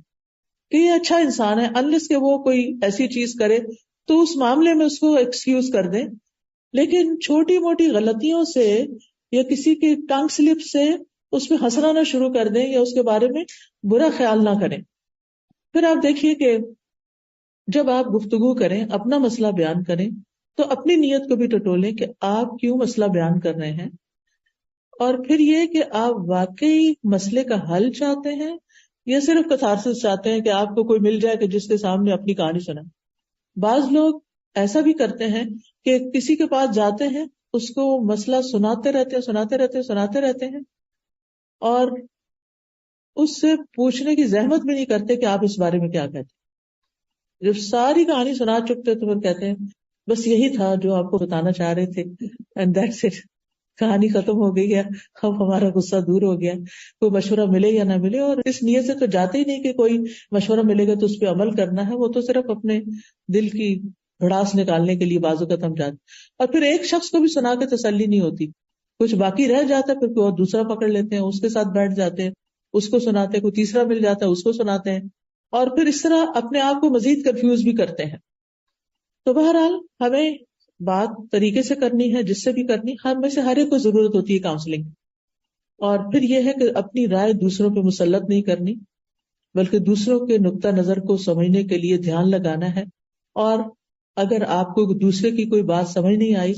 کہ یہ اچھا انسان ہے. انلیس کہ وہ کوئی ایسی چیز کرے تو اس معاملے میں اس کو ایکسکیوز کر دیں، لیکن چھوٹی موٹی غلطیوں سے یا کسی کی ٹنگ سلپ سے اس پہ ہنسنا نہ شروع کر دیں یا اس کے بارے میں برا خیال نہ کریں. پھر آپ دیکھیے کہ جب آپ گفتگو کریں، اپنا مسئلہ بیان کریں، تو اپنی نیت کو بھی ٹٹولیں کہ آپ کیوں مسئلہ بیان کر رہے ہیں، اور پھر یہ کہ آپ واقعی مسئلے کا حل چاہتے ہیں یا صرف کتھارسس چاہتے ہیں کہ آپ کو کوئی مل جائے کہ جس کے سامنے اپنی کہانی سنائے. بعض لوگ ایسا بھی کرتے ہیں کہ کسی کے پاس جاتے ہیں، اس کو مسئلہ سناتے رہتے ہیں اور اس سے پوچھنے کی زحمت بھی نہیں کرتے کہ آپ اس بارے میں کیا کہتے ہیں. جب ساری کہانی سنا چکتے تو پھر کہتے ہیں بس یہی تھا جو آپ کو بتانا چاہ رہے تھے، اینڈ دیٹس اٹ، کہانی ختم ہو گئی ہے، اب ہمارا غصہ دور ہو گیا. کوئی مشورہ ملے یا نہ ملے، اور اس نیت سے تو جاتے ہی نہیں کہ کوئی مشورہ ملے گا تو اس پہ عمل کرنا ہے، وہ تو صرف اپنے دل کی بھڑاس نکالنے کے لیے بعض اوقات ہم جاتے. اور پھر ایک شخص کو بھی سنا کے تسلی نہیں ہوتی، کچھ باقی رہ جاتا ہے، پھر کوئی اور دوسرا پکڑ لیتے ہیں، اس کے ساتھ بیٹھ جاتے ہیں، اس کو سناتے ہیں، کوئی تیسرا مل جاتا ہے، اس کو سناتے ہیں، اور پھر اس طرح اپنے آپ کو مزید کنفیوز بھی کرتے ہیں. تو بہرحال ہمیں بات طریقے سے کرنی ہے، جس سے بھی کرنی، ہم میں سے ہر ایک کو ضرورت ہوتی ہے کاؤنسلنگ. اور پھر یہ ہے کہ اپنی رائے دوسروں پہ مسلط نہیں کرنی، بلکہ دوسروں کے نقطہ نظر کو سمجھنے کے لیے دھیان لگانا ہے اور اگر آپ کو دوسرے کی کوئی بات سمجھ نہیں آئی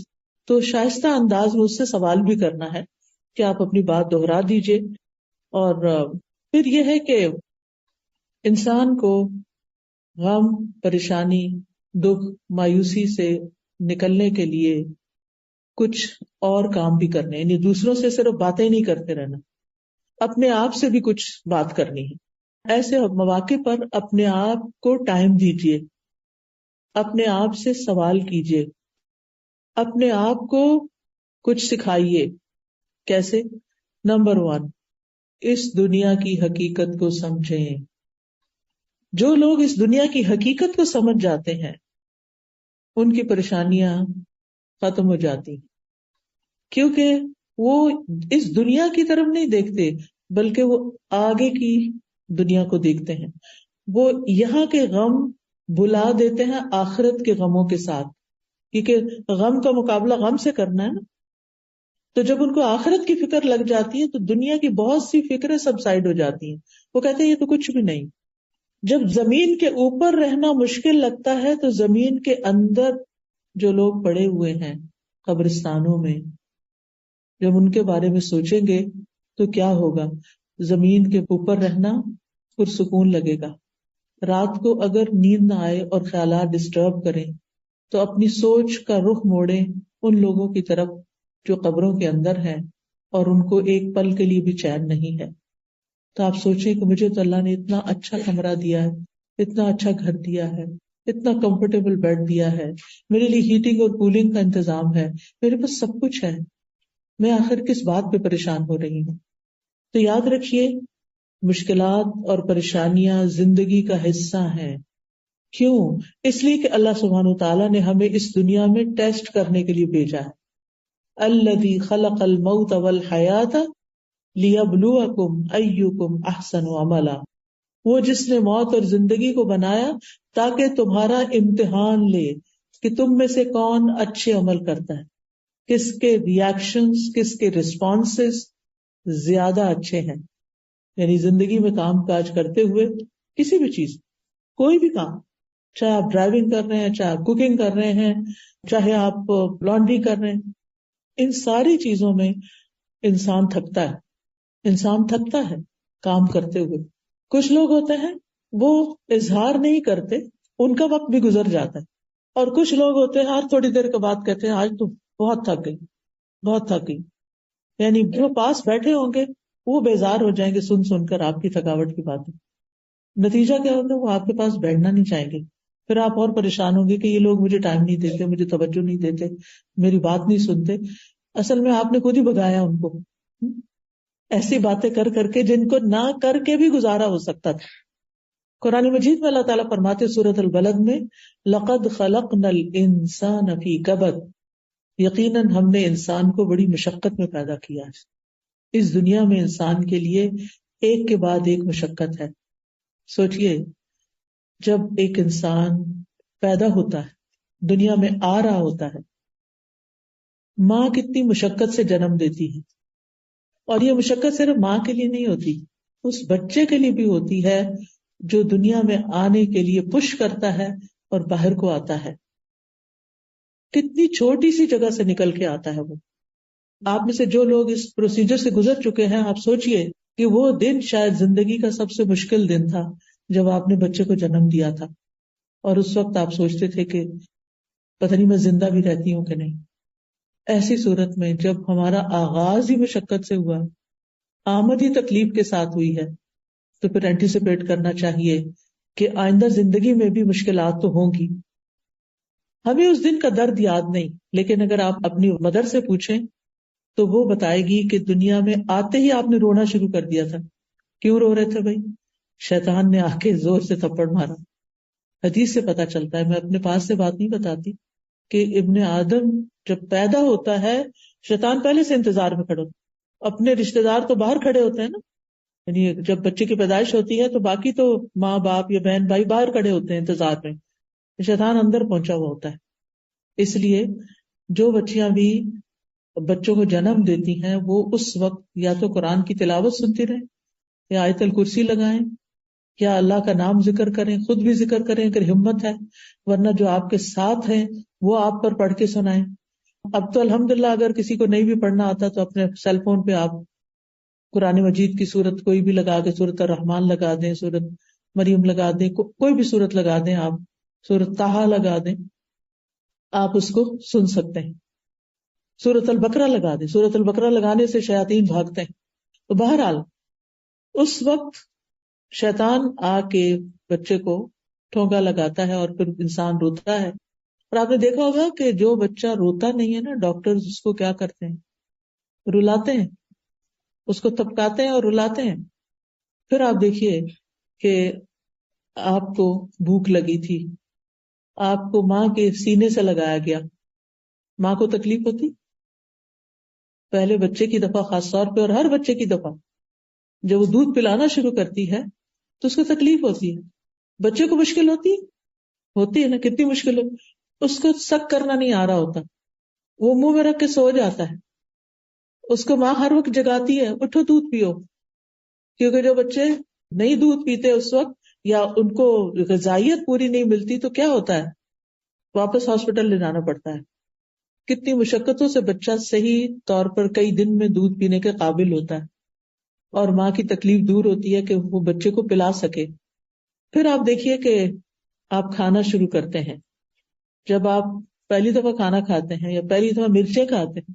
تو شائستہ انداز میں اس سے سوال بھی کرنا ہے کہ آپ اپنی بات دہرا دیجئے. اور پھر یہ ہے کہ انسان کو غم، پریشانی، دکھ، مایوسی سے نکلنے کے لیے کچھ اور کام بھی کرنے، یعنی دوسروں سے صرف باتیں نہیں کرتے رہنا، اپنے آپ سے بھی کچھ بات کرنی ہے. ایسے مواقع پر اپنے آپ کو ٹائم دیجیے، اپنے آپ سے سوال کیجیے، اپنے آپ کو کچھ سکھائیے. کیسے؟ نمبر 1، اس دنیا کی حقیقت کو سمجھیں. جو لوگ اس دنیا کی حقیقت کو سمجھ جاتے ہیں ان کی پریشانیاں ختم ہو جاتی، کیونکہ وہ اس دنیا کی طرف نہیں دیکھتے بلکہ وہ آگے کی دنیا کو دیکھتے ہیں. وہ یہاں کے غم بلا دیتے ہیں آخرت کے غموں کے ساتھ، کیونکہ غم کا مقابلہ غم سے کرنا ہے نا. تو جب ان کو آخرت کی فکر لگ جاتی ہے تو دنیا کی بہت سی فکریں سب سائڈ ہو جاتی ہیں. وہ کہتے ہیں یہ تو کچھ بھی نہیں. جب زمین کے اوپر رہنا مشکل لگتا ہے تو زمین کے اندر جو لوگ پڑے ہوئے ہیں قبرستانوں میں، جب ان کے بارے میں سوچیں گے تو کیا ہوگا؟ زمین کے اوپر رہنا پرسکون لگے گا. رات کو اگر نیند نہ آئے اور خیالات ڈسٹرب کریں تو اپنی سوچ کا رخ موڑیں ان لوگوں کی طرف جو قبروں کے اندر ہیں اور ان کو ایک پل کے لیے بھی چین نہیں ہے. تو آپ سوچیں کہ مجھے تو اللہ نے اتنا اچھا کمرہ دیا ہے، اتنا اچھا گھر دیا ہے، اتنا کمفرٹیبل بیڈ دیا ہے، میرے لیے ہیٹنگ اور کولنگ کا انتظام ہے، میرے پاس سب کچھ ہے، میں آخر کس بات پہ پریشان ہو رہی ہوں. تو یاد رکھیے مشکلات اور پریشانیاں زندگی کا حصہ ہیں. کیوں؟ اس لیے کہ اللہ سبحانہ وتعالیٰ نے ہمیں اس دنیا میں ٹیسٹ کرنے کے لیے بھیجا ہے. الذی خلق الموت والحیات لیبلوکم ایکم احسن عملا. وہ جس نے موت اور زندگی کو بنایا تاکہ تمہارا امتحان لے کہ تم میں سے کون اچھے عمل کرتا ہے، کس کے ریاکشنز، کس کے ریسپانسز زیادہ اچھے ہیں. یعنی زندگی میں کام کاج کرتے ہوئے کسی بھی چیز، کوئی بھی کام، چاہے آپ ڈرائیونگ کر رہے ہیں، چاہے آپ کوکنگ کر رہے ہیں، چاہے آپ لانڈری کر رہے ہیں، ان ساری چیزوں میں انسان تھکتا ہے کام کرتے ہوئے. کچھ لوگ ہوتے ہیں وہ اظہار نہیں کرتے، ان کا وقت بھی گزر جاتا ہے. اور کچھ لوگ ہوتے ہیں ہر تھوڑی دیر کے بعد کہتے ہیں آج تو بہت تھک گئی. یعنی جو پاس بیٹھے ہوں گے وہ بیزار ہو جائیں گے سن کر آپ کی تھکاوٹ کی باتیں. نتیجہ کیا ہوگا؟ وہ آپ کے پاس بیٹھنا نہیں چاہیں گے. پھر آپ اور پریشان ہوں گے کہ یہ لوگ مجھے ٹائم نہیں دیتے، مجھے توجہ نہیں دیتے، میری بات نہیں سنتے. اصل میں آپ نے خود ہی بگایا ان کو ایسی باتیں کر کر کے جن کو نہ کر کے بھی گزارا ہو سکتا تھا. قرآن مجید میں اللہ تعالیٰ فرماتے سورۃ البلد میں لقد خلقنا الانسان فی کبد، یقیناً ہم نے انسان کو بڑی مشقت میں پیدا کیا ہے. اس دنیا میں انسان کے لیے ایک کے بعد ایک مشقت ہے. سوچئے جب ایک انسان پیدا ہوتا ہے، دنیا میں آ رہا ہوتا ہے، ماں کتنی مشقت سے جنم دیتی ہے، اور یہ مشقت صرف ماں کے لیے نہیں ہوتی، اس بچے کے لیے بھی ہوتی ہے جو دنیا میں آنے کے لیے پش کرتا ہے اور باہر کو آتا ہے. کتنی چھوٹی سی جگہ سے نکل کے آتا ہے وہ. آپ میں سے جو لوگ اس پروسیجر سے گزر چکے ہیں، آپ سوچئے کہ وہ دن شاید زندگی کا سب سے مشکل دن تھا جب آپ نے بچے کو جنم دیا تھا، اور اس وقت آپ سوچتے تھے کہ پتہ نہیں میں زندہ بھی رہتی ہوں کہ نہیں. ایسی صورت میں جب ہمارا آغاز ہی مشقت سے ہوا، آمد ہی تکلیف کے ساتھ ہوئی ہے، تو پھر اینٹیسپیٹ کرنا چاہیے کہ آئندہ زندگی میں بھی مشکلات تو ہوں گی. ہمیں اس دن کا درد یاد نہیں، لیکن اگر آپ اپنی مدر سے پوچھیں تو وہ بتائے گی کہ دنیا میں آتے ہی آپ نے رونا شروع کر دیا تھا. کیوں رو رہے تھے بھائی؟ شیطان نے آ کے زور سے تھپڑ مارا. حدیث سے پتا چلتا ہے، میں اپنے پاس سے بات نہیں بتاتی، کہ ابن آدم جب پیدا ہوتا ہے شیطان پہلے سے انتظار میں کھڑا ہوتا. اپنے رشتہ دار تو باہر کھڑے ہوتے ہیں نا، یعنی جب بچے کی پیدائش ہوتی ہے تو باقی تو ماں باپ یا بہن بھائی باہر کھڑے ہوتے ہیں انتظار میں، شیطان اندر پہنچا ہوا ہوتا ہے. اس لیے جو بچیاں بھی بچوں کو جنم دیتی ہیں وہ اس وقت یا تو قرآن کی تلاوت سنتی رہیں، یا آیت الکرسی لگائیں، کیا اللہ کا نام ذکر کریں، خود بھی ذکر کریں اگر ہمت ہے، ورنہ جو آپ کے ساتھ ہیں وہ آپ پر پڑھ کے سنائیں. اب تو الحمدللہ اگر کسی کو نہیں بھی پڑھنا آتا تو اپنے سیل فون پہ آپ قرآن مجید کی سورت کوئی بھی لگا کے، سورت الرحمن لگا دیں، سورت مریم لگا دیں، کوئی بھی سورت لگا دیں، آپ سورت طٰہٰ لگا دیں، آپ اس کو سن سکتے ہیں. سورت البقرہ لگا دیں، سورت البقرہ لگانے سے شیاطین بھاگتے ہیں. تو بہرحال اس وقت شیطان آ کے بچے کو ٹھونکا لگاتا ہے اور پھر انسان روتا ہے. اور آپ نے دیکھا ہوگا کہ جو بچہ روتا نہیں ہے نا، ڈاکٹر اس کو کیا کرتے ہیں، رلاتے ہیں، اس کو تھپکاتے ہیں اور رلاتے ہیں. پھر آپ دیکھیے کہ آپ کو بھوک لگی تھی، آپ کو ماں کے سینے سے لگایا گیا، ماں کو تکلیف ہوتی؟ پہلے بچے کی دفعہ خاص طور پہ، اور ہر بچے کی دفعہ جب وہ دودھ پلانا شروع کرتی ہے تو اس کو تکلیف ہوتی ہے. بچے کو مشکل ہوتی ہے نا، کتنی مشکل ہو. اس کو سک کرنا نہیں آ رہا ہوتا، وہ منہ میں رکھ کے سو جاتا ہے، اس کو ماں ہر وقت جگاتی ہے، اٹھو دودھ پیو. کیونکہ جو بچے نہیں دودھ پیتے اس وقت، یا ان کو غذائیت پوری نہیں ملتی، تو کیا ہوتا ہے، واپس ہاسپٹل لے جانا پڑتا ہے. کتنی مشقتوں سے بچہ صحیح طور پر کئی دن میں دودھ پینے کے قابل ہوتا ہے، اور ماں کی تکلیف دور ہوتی ہے کہ وہ بچے کو پلا سکے. پھر آپ دیکھیے کہ آپ کھانا شروع کرتے ہیں. جب آپ پہلی دفعہ کھانا کھاتے ہیں یا پہلی دفعہ مرچیں کھاتے ہیں،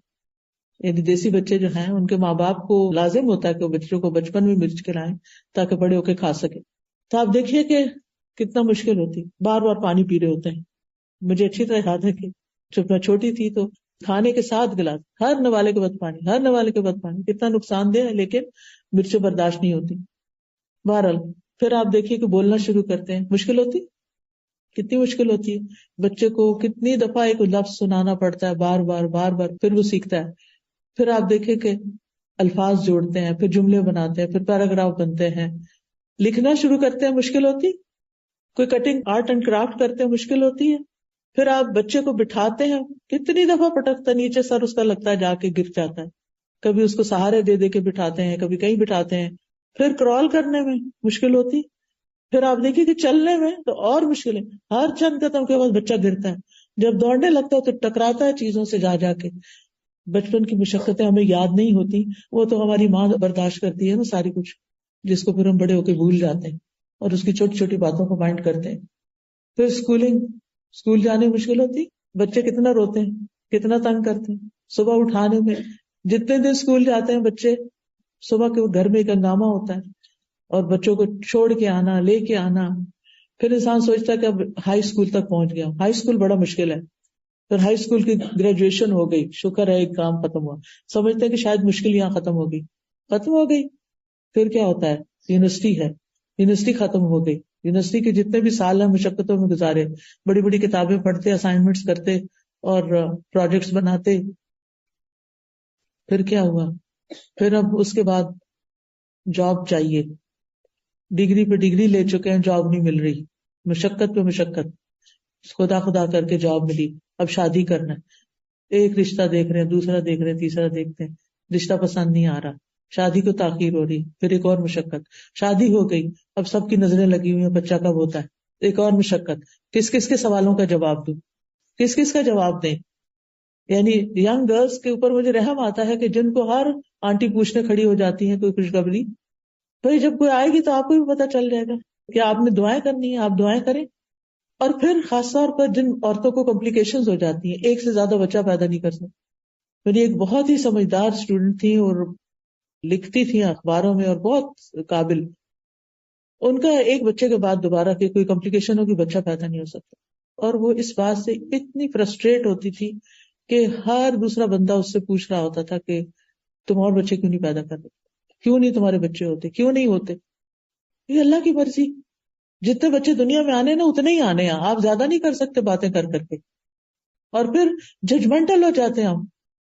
یعنی دیسی بچے جو ہیں ان کے ماں باپ کو لازم ہوتا ہے کہ وہ بچوں کو بچپن میں مرچ کھلائیں تاکہ بڑے ہو کے کھا سکے. تو آپ دیکھیے کہ کتنا مشکل ہوتی، بار بار پانی پی رہے ہوتے ہیں. مجھے اچھی طرح یاد ہے کہ جب میں چھوٹی تھی تو کھانے کے 7 گلاس، ہر نوالے کے بعد پانی، ہر نوالے کے بعد پانی. کتنا نقصان دہ ہے، لیکن مرچیں برداشت نہیں ہوتی. بہرحال پھر آپ دیکھیے کہ بولنا شروع کرتے ہیں، مشکل ہوتی، کتنی مشکل ہوتی ہے. بچے کو کتنی دفعہ ایک لفظ سنانا پڑتا ہے، بار بار بار بار، پھر وہ سیکھتا ہے. پھر آپ دیکھیں کہ الفاظ جوڑتے ہیں، پھر جملے بناتے ہیں، پھر پیراگراف بنتے ہیں. لکھنا شروع کرتے ہیں، مشکل ہوتی. کوئی کٹنگ آرٹ اینڈ کرافٹ کرتے ہیں، مشکل ہوتی ہے. پھر آپ بچے کو بٹھاتے ہیں، کتنی دفعہ پٹکتا نیچے، سر اس کا لگتا ہے جا کے گر جاتا ہے. کبھی اس کو سہارے دے دے کے بٹھاتے ہیں، کبھی کہیں بٹھاتے ہیں. پھر کرال کرنے میں مشکل ہوتی. پھر آپ دیکھیے کہ چلنے میں تو اور مشکل ہے، ہر چند قدم کے بعد بچہ گرتا ہے. جب دوڑنے لگتا ہے تو ٹکراتا ہے چیزوں سے جا جا کے. بچپن کی مشقتیں ہمیں یاد نہیں ہوتی، وہ تو ہماری ماں برداشت کرتی ہے نا ساری کچھ، جس کو پھر ہم بڑے ہو کے بھول جاتے ہیں اور اس کی چھوٹی چھوٹی باتوں کو مائنڈ کرتے ہیں. پھر اسکول جانے میں مشکل ہوتی. بچے کتنا روتے ہیں، کتنا تنگ کرتے ہیں. صبح اٹھانے میں، جتنے دن اسکول جاتے ہیں بچے، صبح کے گھر میں ایک ہنگامہ ہوتا ہے، اور بچوں کو چھوڑ کے آنا، لے کے آنا. پھر انسان سوچتا ہے کہ اب ہائی اسکول تک پہنچ گیا. ہائی اسکول بڑا مشکل ہے. پھر ہائی اسکول کی گریجویشن ہو گئی، شکر ہے ایک کام ختم ہوا. سمجھتے ہیں کہ شاید مشکل یہاں ختم ہوگی، ختم ہو گئی. پھر کیا ہوتا ہے، یونیورسٹی ہے، یونیورسٹی ختم ہو گئی. یونیورسٹی کے جتنے بھی سال ہیں مشقتوں میں گزارے، بڑی بڑی کتابیں پڑھتے، اسائنمنٹس کرتے اور پروجیکٹس بناتے. پھر کیا ہوا، پھر اب اس کے بعد جاب چاہیے. ڈگری پہ ڈگری لے چکے ہیں، جاب نہیں مل رہی، مشقت پہ مشقت، خدا خدا کر کے جاب ملی. اب شادی کرنا ہے، ایک رشتہ دیکھ رہے ہیں، دوسرا دیکھ رہے ہیں، تیسرا دیکھتے ہیں، رشتہ پسند نہیں آ رہا، شادی کو تاخیر ہو رہی. پھر ایک اور مشقت، شادی ہو گئی، اب سب کی نظریں لگی ہوئی ہیں بچہ کب ہوتا ہے. ایک اور مشقت، کس کس کے سوالوں کا جواب دوں، کس کس کا جواب دیں. یعنی ینگ گرلس کے اوپر مجھے رحم آتا ہے کہ جن کو ہر آنٹی پوچھنے کھڑی ہو جاتی ہیں کوئی خوشخبری. بھائی جب کوئی آئے گی تو آپ کو بھی پتا چل جائے گا کہ آپ نے دعائیں کرنی ہیں، آپ دعائیں کریں. اور پھر خاص طور پر جن عورتوں کو کمپلیکیشنز ہو جاتی ہیں، ایک سے زیادہ بچہ پیدا نہیں کر سکتی. میری ایک بہت ہی سمجھدار اسٹوڈنٹ تھی اور لکھتی تھی اخباروں میں اور بہت قابل. ان کا ایک بچے کے بعد دوبارہ کہ کوئی کمپلیکیشن ہوگی، بچہ پیدا نہیں ہو سکتا. اور وہ اس بات سے اتنی فرسٹریٹ ہوتی تھی کہ ہر دوسرا بندہ اس سے پوچھ رہا ہوتا تھا کہ تم اور بچے کیوں نہیں پیدا کر رہے، کیوں نہیں تمہارے بچے ہوتے، کیوں نہیں ہوتے. یہ اللہ کی مرضی، جتنے بچے دنیا میں آنے نا اتنے ہی آنے ہیں، آپ زیادہ نہیں کر سکتے باتیں کر کر کے. اور پھر ججمنٹل ہو جاتے ہیں ہم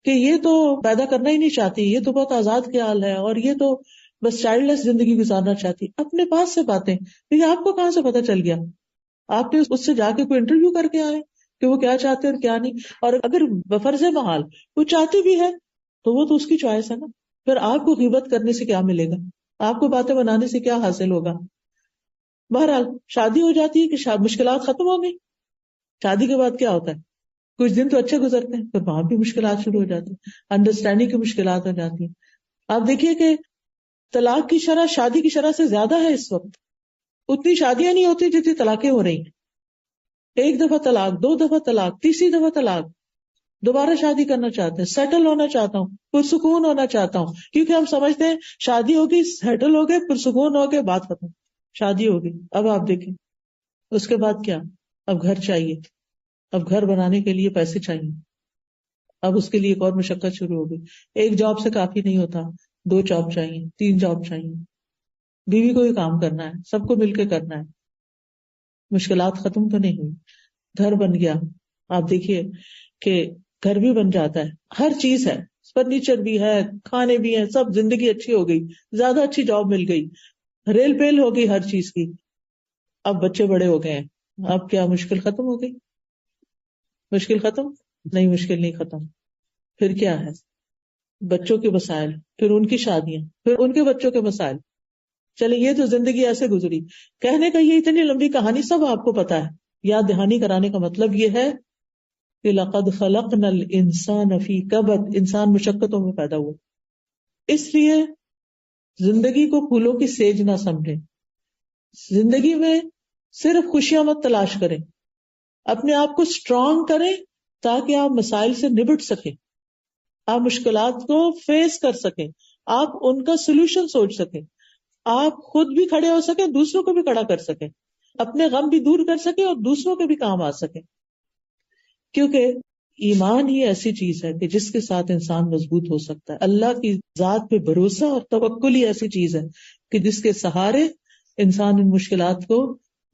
کہ یہ تو پیدا کرنا ہی نہیں چاہتی، یہ تو بہت آزاد خیال ہے، اور یہ تو بس چائلڈ لیس زندگی گزارنا چاہتی. اپنے پاس سے باتیں، لیکن آپ کو کہاں سے پتا چل گیا؟ آپ نے اس سے جا کے کوئی انٹرویو کر کے آئے کہ وہ کیا چاہتے اور کیا نہیں. اور اگر بفرض محال وہ چاہتی بھی ہے تو وہ تو اس کی چوائس ہے نا. پھر آپ کو غیبت کرنے سے کیا ملے گا، آپ کو باتیں بنانے سے کیا حاصل ہوگا. بہرحال شادی ہو جاتی ہے کہ مشکلات ختم ہو گئی. شادی کے بعد کیا ہوتا ہے؟ کچھ دن تو اچھے گزرتے ہیں، پھر وہاں بھی مشکلات شروع ہو جاتی ہیں، انڈرسٹینڈنگ کی مشکلات ہو جاتی ہیں. آپ دیکھیے کہ طلاق کی شرح شادی کی شرح سے زیادہ ہے اس وقت. اتنی شادیاں نہیں ہوتی جتنی طلاقیں ہو رہی ہیں. ایک دفعہ طلاق، 2 دفعہ طلاق، تیسری دفعہ طلاق. دوبارہ شادی کرنا چاہتے ہیں، سیٹل ہونا چاہتا ہوں، پرسکون ہونا چاہتا ہوں، کیونکہ ہم سمجھتے ہیں شادی ہوگی، سیٹل ہو گئے، پرسکون ہو گئے، بات ختم. شادی ہوگی، اب آپ دیکھیں اس کے بعد کیا؟ اب گھر چاہیے، اب گھر بنانے کے لیے پیسے چاہیے، اب اس کے لیے ایک اور مشقت شروع ہو گئی. ایک جاب سے کافی نہیں ہوتا، 2 جاب چاہیے، 3 جاب چاہیے. بیوی کو بھی کام کرنا ہے، سب کو مل کے کرنا ہے. مشکلات ختم تو نہیں ہوئی. گھر بن گیا، آپ دیکھیے کہ گھر بھی بن جاتا ہے، ہر چیز ہے، فرنیچر بھی ہے، کھانے بھی ہیں، سب، زندگی اچھی ہو گئی، زیادہ اچھی جاب مل گئی، ریل پیل ہو گئی ہر چیز کی. اب بچے بڑے ہو گئے ہیں، اب کیا مشکل ختم ہو گئی؟ مشکل ختم نہیں، مشکل نہیں ختم. پھر کیا ہے؟ بچوں کے مسائل، پھر ان کی شادیاں، پھر ان کے بچوں کے مسائل. چلے یہ تو زندگی ایسے گزری. کہنے کا یہ اتنی لمبی کہانی سب آپ کو پتا ہے. یاد دہانی کرانے کا مطلب یہ ہے کہ لقد خلقنا الانسان فی کبد، انسان مشقتوں میں پیدا ہوا. اس لیے زندگی کو پھولوں کی سیج نہ سمجھیں. زندگی میں صرف خوشیاں مت تلاش کریں، اپنے آپ کو اسٹرانگ کریں تاکہ آپ مسائل سے نبٹ سکیں، آپ مشکلات کو فیس کر سکیں، آپ ان کا سولوشن سوچ سکیں، آپ خود بھی کھڑے ہو سکیں، دوسروں کو بھی کھڑا کر سکیں، اپنے غم بھی دور کر سکیں اور دوسروں کے بھی کام آ سکیں. کیونکہ ایمان ہی ایسی چیز ہے کہ جس کے ساتھ انسان مضبوط ہو سکتا ہے. اللہ کی ذات پہ بھروسہ اور توکل ہی ایسی چیز ہے کہ جس کے سہارے انسان ان مشکلات کو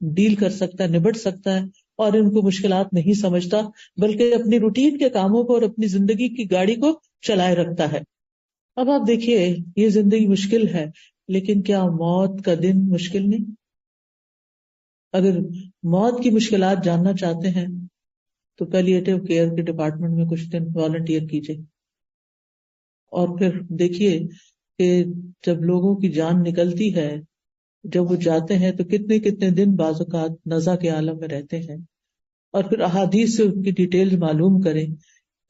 ڈیل کر سکتا ہے، نبٹ سکتا ہے، اور ان کو مشکلات نہیں سمجھتا بلکہ اپنی روٹین کے کاموں کو اور اپنی زندگی کی گاڑی کو چلائے رکھتا ہے. اب آپ دیکھیے یہ زندگی مشکل ہے، لیکن کیا موت کا دن مشکل نہیں؟ اگر موت کی مشکلات جاننا چاہتے ہیں تو پیلیٹیو کیئر کے ڈپارٹمنٹ میں کچھ دن والنٹیئر کیجیے، اور پھر دیکھیے کہ جب لوگوں کی جان نکلتی ہے، جب وہ جاتے ہیں تو کتنے کتنے دن بعض اوقات نزع کے عالم میں رہتے ہیں، اور پھر احادیث سے ان کی ڈیٹیل معلوم کریں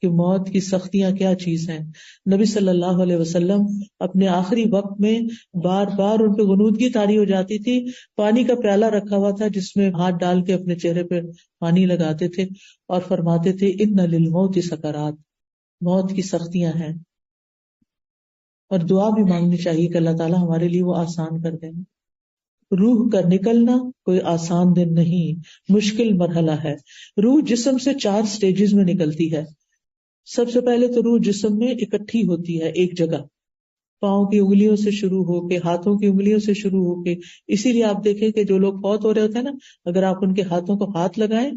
کہ موت کی سختیاں کیا چیز ہیں. نبی صلی اللہ علیہ وسلم اپنے آخری وقت میں بار بار ان پہ غنودگی طاری ہو جاتی تھی، پانی کا پیالہ رکھا ہوا تھا جس میں ہاتھ ڈال کے اپنے چہرے پہ پانی لگاتے تھے اور فرماتے تھے ان للموت سکرات، موت کی سختیاں ہیں. اور دعا بھی مانگنی چاہیے کہ اللہ تعالیٰ ہمارے لیے وہ آسان کر دیں. روح کا نکلنا کوئی آسان دن نہیں، مشکل مرحلہ ہے. روح جسم سے 4 سٹیجز میں نکلتی ہے. سب سے پہلے تو روح جسم میں اکٹھی ہوتی ہے ایک جگہ، پاؤں کی انگلیوں سے شروع ہو کے، ہاتھوں کی انگلیوں سے شروع ہو کے. اسی لیے آپ دیکھیں کہ جو لوگ فوت ہو رہے ہوتے ہیں نا، اگر آپ ان کے ہاتھوں کو ہاتھ لگائیں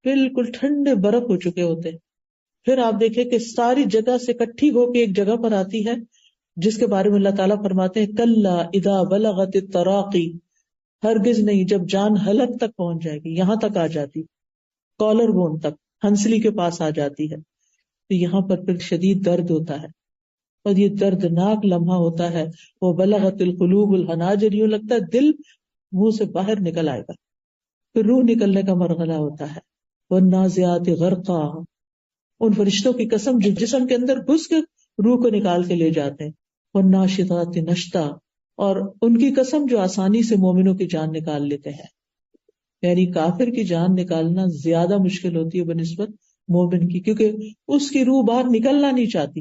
بالکل ٹھنڈے برف ہو چکے ہوتے ہیں. پھر آپ دیکھیں کہ ساری جگہ سے اکٹھی ہو کے ایک جگہ پر آتی ہے جس کے بارے میں اللہ تعالیٰ فرماتے ہیں کلا اذا بلغت التراقی، ہرگز نہیں، جب جان حلق تک پہنچ جائے گی، یہاں تک آ جاتی، کالر بون تک، ہنسلی کے پاس آ جاتی ہے، تو یہاں پر پھر شدید درد ہوتا ہے، اور یہ دردناک لمحہ ہوتا ہے. وہ بلغت القلوب الحناجر، یوں لگتا ہے دل منہ سے باہر نکل آئے گا. پھر روح نکلنے کا مرحلہ ہوتا ہے والنازعات غرقا، ان فرشتوں کی قسم جو جسم کے اندر گھس کے روح کو نکال کے لے جاتے ہیں. والناشطات نشطا، اور ان کی قسم جو آسانی سے مومنوں کی جان نکال لیتے ہیں. یعنی کافر کی جان نکالنا زیادہ مشکل ہوتی ہے بنسبت مومن کی، کیونکہ اس کی روح باہر نکلنا نہیں چاہتی.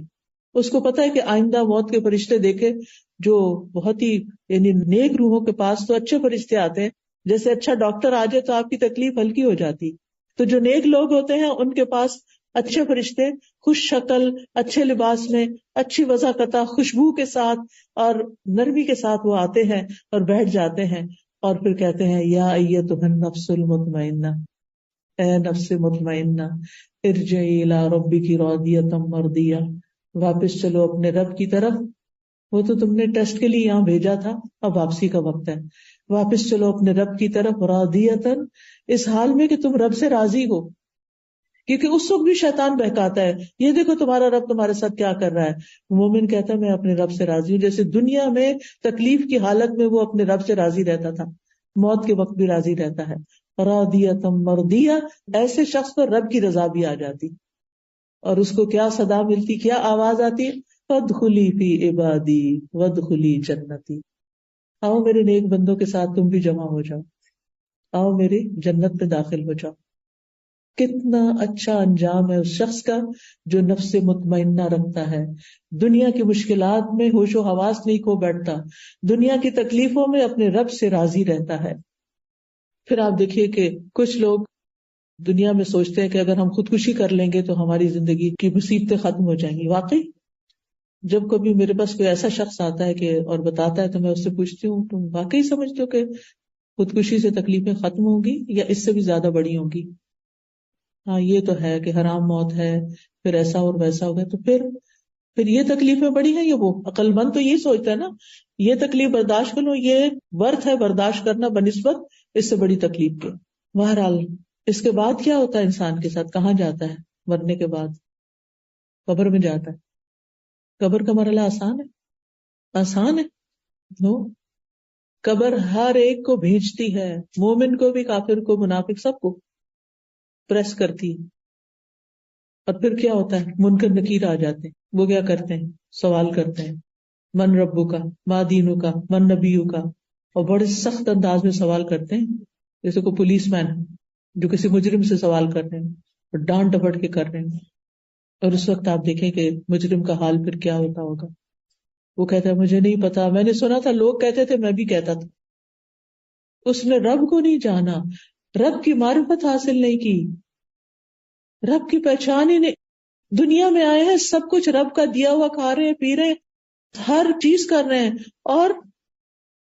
اس کو پتا ہے کہ آئندہ موت کے فرشتے دیکھے جو بہت ہی یعنی نیک روحوں کے پاس تو اچھے فرشتے آتے ہیں، جیسے اچھا ڈاکٹر آ جائے تو آپ کی تکلیف ہلکی ہو جاتی. تو جو نیک لوگ ہوتے ہیں ان کے پاس اچھے فرشتے خوش شکل، اچھے لباس میں، اچھی وضاحت، خوشبو کے ساتھ اور نرمی کے ساتھ وہ آتے ہیں اور بیٹھ جاتے ہیں، اور پھر کہتے ہیں یا ایتھا النفس المطمئنہ، اے نفس مطمئنہ، ارجعی الی ربک راضیۃ مرضیہ، واپس چلو اپنے رب کی طرف. وہ تو تم نے ٹیسٹ کے لیے یہاں بھیجا تھا، اب واپسی کا وقت ہے. واپس چلو اپنے رب کی طرف راضیۃ، اس حال میں کہ تم رب سے راضی ہو. کیونکہ اس وقت بھی شیطان بہکاتا ہے، یہ دیکھو تمہارا رب تمہارے ساتھ کیا کر رہا ہے. مومن کہتا ہے میں اپنے رب سے راضی ہوں. جیسے دنیا میں تکلیف کی حالت میں وہ اپنے رب سے راضی رہتا تھا، موت کے وقت بھی راضی رہتا ہے. راضیۃ مرضیہ، ایسے شخص پر رب کی رضا بھی آ جاتی. اور اس کو کیا صدا ملتی، کیا آواز آتی، فادخلی فی عبادی وادخلی جنتی. آؤ میرے نیک بندوں کے ساتھ تم بھی جمع ہو جاؤ، آؤ میری جنت میں داخل ہو جاؤ. کتنا اچھا انجام ہے اس شخص کا جو نفس مطمئنہ رکھتا ہے، دنیا کی مشکلات میں ہوش و حواس نہیں کھو بیٹھتا، دنیا کی تکلیفوں میں اپنے رب سے راضی رہتا ہے. پھر آپ دیکھیے کہ کچھ لوگ دنیا میں سوچتے ہیں کہ اگر ہم خودکشی کر لیں گے تو ہماری زندگی کی مصیبتیں ختم ہو جائیں گی. واقعی جب کبھی میرے پاس کوئی ایسا شخص آتا ہے کہ اور بتاتا ہے تو میں اس سے پوچھتی ہوں تم واقعی سمجھتے ہو کہ خودکشی سے تکلیفیں ختم ہوں گی یا اس سے بھی زیادہ بڑی ہوں گی؟ ہاں یہ تو ہے کہ حرام موت ہے، پھر ایسا اور ویسا ہو گیا، تو پھر یہ تکلیفیں بڑی ہیں. یہ وہ عقل مند تو یہ سوچتا ہے نا، یہ تکلیف برداشت کر لو، یہ ورتھ ہے برداشت کرنا بنسبت اس سے بڑی تکلیف کے. بہرحال اس کے بعد کیا ہوتا ہے انسان کے ساتھ، کہاں جاتا ہے مرنے کے بعد؟ قبر میں جاتا ہے. قبر کا مرحلہ آسان ہے؟ آسان ہے؟ نو. قبر ہر ایک کو بھیجتی ہے، مومن کو بھی، کافر کو، منافق، سب کو پریس کرتی ہے. اور پھر کیا ہوتا ہے، منکر نکیر آ جاتے ہیں. وہ کیا کرتے ہیں، سوال کرتے ہیں من ربو کا، ما دینو کا، من نبیو کا، اور بڑے سخت انداز میں سوال کرتے ہیں، جیسے کوئی پولیس مین جو کسی مجرم سے سوال کر رہے ہیں اور ڈانٹ ڈپٹ کے کر رہے ہیں. اور اس وقت آپ دیکھیں کہ مجرم کا حال پھر کیا ہوتا ہوگا. وہ کہتا ہے مجھے نہیں پتا، میں نے سنا تھا، لوگ کہتے تھے، میں بھی کہتا تھا. اس نے رب کو نہیں جانا، رب کی معرفت حاصل نہیں کی، رب کی پہچان ہی نہیں. دنیا میں آئے ہیں، سب کچھ رب کا دیا ہوا کھا رہے ہیں، پی رہے ہیں، ہر چیز کر رہے ہیں، اور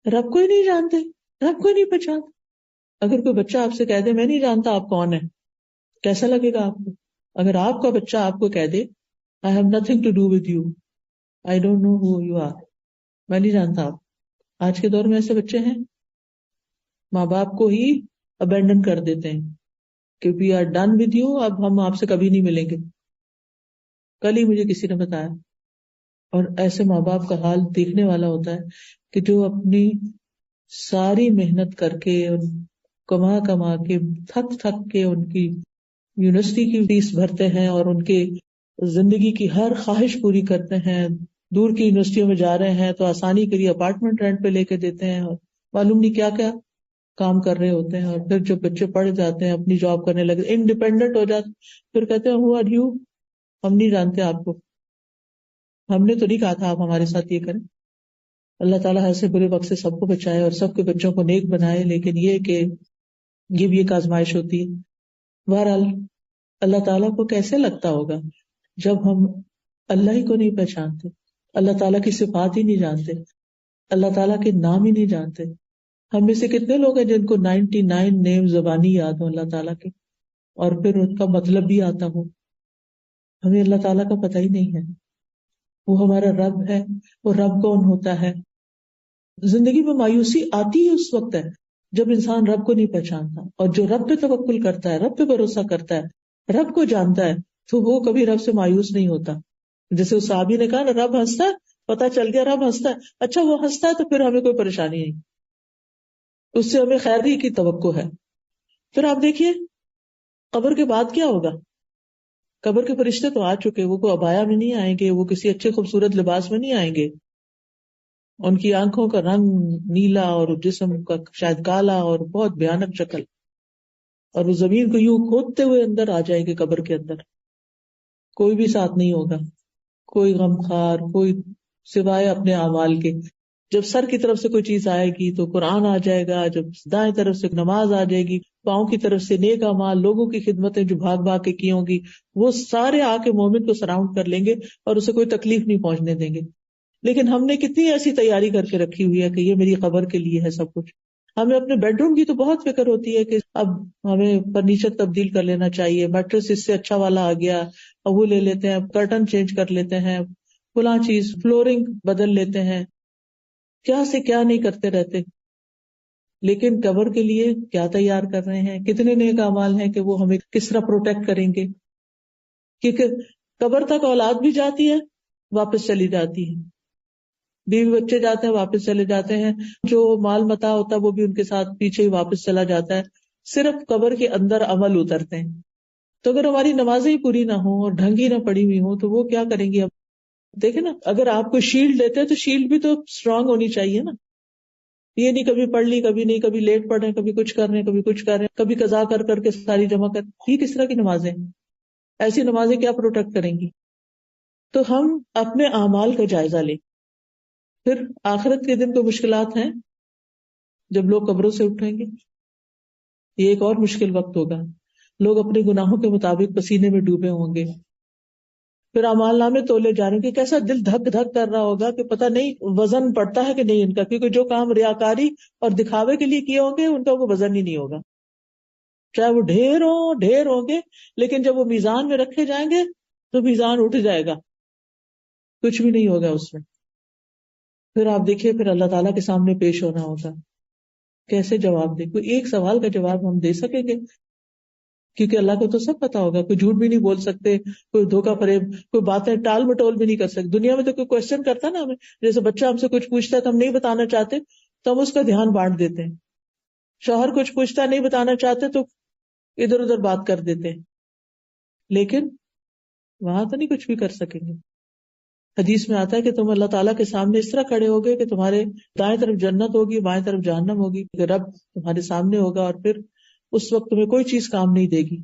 رب کو ہی نہیں جانتے، رب کو ہی نہیں پہچانتے. اگر کوئی بچہ آپ سے کہہ دے میں نہیں جانتا آپ کون ہے، کیسا لگے گا آپ کو؟ اگر آپ کا بچہ آپ کو کہہ دے I have nothing to do with you, I don't know who you are، میں نہیں جانتا آپ. آج کے دور میں ایسے بچے ہیں، ماں باپ کو ہی ابینڈن کر دیتے ہیں کہ we are done with you، اب ہم آپ سے کبھی نہیں ملیں گے. کل ہی مجھے کسی نے بتایا. اور ایسے ماں باپ کا حال دیکھنے والا ہوتا ہے کہ جو اپنی ساری محنت کر کے، کما کما کے، تھک تھک کے ان کی یونیورسٹی کی فیس بھرتے ہیں اور ان کے زندگی کی ہر خواہش پوری کرتے ہیں. دور کی یونیورسٹیوں میں جا رہے ہیں تو آسانی کے لیے اپارٹمنٹ رینٹ پہ لے کے دیتے ہیں، اور معلوم نہیں کیا کیا کام کر رہے ہوتے ہیں. اور پھر جب بچے پڑھ جاتے ہیں، اپنی جاب کرنے لگے، انڈیپینڈنٹ ہو جاتے، پھر کہتے ہیں ہو آر یو، ہم نہیں جانتے آپ کو، ہم نے تو نہیں کہا تھا آپ ہمارے ساتھ یہ کریں. اللہ تعالیٰ ایسے برے وقت سے سب کو بچائے اور سب کے بچوں کو نیک بنائے. لیکن یہ کہ یہ بھی ایک آزمائش ہوتی ہے. بہرحال اللہ تعالیٰ کو کیسے لگتا ہوگا جب ہم اللہ ہی کو نہیں پہچانتے، اللہ تعالیٰ کی صفات ہی نہیں جانتے، اللہ تعالیٰ کے نام ہی نہیں جانتے. ہم میں سے کتنے لوگ ہیں جن کو 99 نیم زبانی یاد ہو اللہ تعالیٰ کے، اور پھر ان کا مطلب بھی آتا ہو. ہمیں اللہ تعالیٰ کا پتہ ہی نہیں ہے. وہ ہمارا رب ہے. وہ رب کون ہوتا ہے؟ زندگی میں مایوسی آتی ہے اس وقت ہے جب انسان رب کو نہیں پہچانتا. اور جو رب پہ توکل کرتا ہے، رب پہ بھروسہ کرتا ہے، رب کو جانتا ہے، تو وہ کبھی رب سے مایوس نہیں ہوتا. جیسے اس صحابی نے کہا نا، رب ہنستا ہے، پتا چل گیا رب ہنستا ہے. اچھا وہ ہنستا ہے تو پھر ہمیں کوئی پریشانی نہیں، اس سے ہمیں خیر ہی کی توقع ہے. پھر آپ دیکھیے قبر کے بعد کیا ہوگا. قبر کے فرشتے تو آ چکے، وہ کوئی ابایا میں نہیں آئیں گے، وہ کسی اچھے خوبصورت لباس میں نہیں آئیں گے. ان کی آنکھوں کا رنگ نیلا اور جسم کا شاید کالا اور بہت بھیانک شکل، اور وہ زمین کو یوں کھودتے ہوئے اندر آ جائیں گے قبر کے اندر. کوئی بھی ساتھ نہیں ہوگا، کوئی غم خار، کوئی سوائے اپنے اعمال کے. جب سر کی طرف سے کوئی چیز آئے گی تو قرآن آ جائے گا، جب دائیں طرف سے نماز آ جائے گی، پاؤں کی طرف سے نیک اعمال، لوگوں کی خدمتیں جو بھاگ بھاگ کے کی ہوں گی، وہ سارے آ کے مومن کو سراؤنڈ کر لیں گے اور اسے کوئی تکلیف نہیں پہنچنے دیں گے. لیکن ہم نے کتنی ایسی تیاری کر کے رکھی ہوئی ہے کہ یہ میری قبر کے لیے ہے سب کچھ. ہمیں اپنے بیڈ روم کی تو بہت فکر ہوتی ہے کہ اب ہمیں فرنیچر تبدیل کر لینا چاہیے، میٹرس اس سے اچھا والا آ گیا، اب وہ لے لیتے ہیں، کرٹن چینج کر لیتے ہیں، فلاں چیز، فلورنگ بدل لیتے ہیں، کیا سے کیا نہیں کرتے رہتے. لیکن قبر کے لیے کیا تیار کر رہے ہیں، کتنے نیک اعمال ہیں کہ وہ ہمیں کس طرح پروٹیکٹ کریں گے. کیونکہ قبر تک اولاد بھی جاتی ہے، واپس چلی جاتی ہے. بیوی بچے جاتے ہیں واپس چلے جاتے ہیں، جو مال متاع ہوتا ہے وہ بھی ان کے ساتھ پیچھے ہی واپس چلا جاتا ہے، صرف قبر کے اندر عمل اترتے ہیں. تو اگر ہماری نمازیں ہی پوری نہ ہوں اور ڈھنگ ہی نہ پڑی ہوئی ہوں تو وہ کیا کریں گی؟ اب دیکھیں نا، اگر آپ کو شیلڈ دیتے ہیں تو شیلڈ بھی تو اسٹرانگ ہونی چاہیے نا. یہ نہیں کبھی پڑھ لی کبھی نہیں، کبھی لیٹ پڑھ رہے ہیں، کبھی کچھ کر رہے ہیں، کبھی کچھ کر رہے ہیں، کبھی قضا کر کر کے ساری جمع کر. یہ کس طرح کی نمازیں ہیں؟ ایسی نمازیں کیا پروٹیکٹ کریں گی؟ تو ہم اپنے اعمال کا جائزہ لیں. پھر آخرت کے دن کو مشکلات ہیں جب لوگ قبروں سے اٹھیں گے. یہ ایک اور مشکل وقت ہوگا. لوگ اپنے گناہوں کے مطابق پسینے میں ڈوبے ہوں گے. پھر اعمال نامے تولے جانے کے، کیسا دل دھک دھک کر رہا ہوگا کہ پتہ نہیں وزن پڑتا ہے کہ نہیں ان کا، کیونکہ جو کام ریاکاری اور دکھاوے کے لیے کیے ہوں گے ان کا وہ وزن ہی نہیں ہوگا. چاہے وہ ڈھیر ہوں گے، لیکن جب وہ میزان میں رکھے جائیں گے تو میزان اٹھ جائے گا، کچھ بھی نہیں ہوگا اس میں. پھر آپ دیکھیے، پھر اللہ تعالیٰ کے سامنے پیش ہونا ہوگا. کیسے جواب دیں؟ کوئی ایک سوال کا جواب ہم دے سکیں گے؟ کیونکہ اللہ کو تو سب پتا ہوگا. کوئی جھوٹ بھی نہیں بول سکتے، کوئی دھوکہ فریب، کوئی باتیں ٹال مٹول بھی نہیں کر سکتے. دنیا میں تو کوئی کوشچن کرتا نا ہمیں، جیسے بچہ ہم سے کچھ پوچھتا ہے تو ہم نہیں بتانا چاہتے تو ہم اس کا دھیان بانٹ دیتے ہیں. شوہر کچھ پوچھتا نہیں بتانا چاہتے تو ادھر ادھر بات کر دیتے ہیں. لیکن وہاں تو نہیں کچھ بھی کر سکیں گے. حدیث میں آتا ہے کہ تم اللہ تعالیٰ کے سامنے اس طرح کھڑے ہوگے کہ تمہارے دائیں طرف جنت ہوگی، بائیں طرف جہنم ہوگی، کہ رب تمہارے سامنے ہوگا، اور پھر اس وقت تمہیں کوئی چیز کام نہیں دے گی.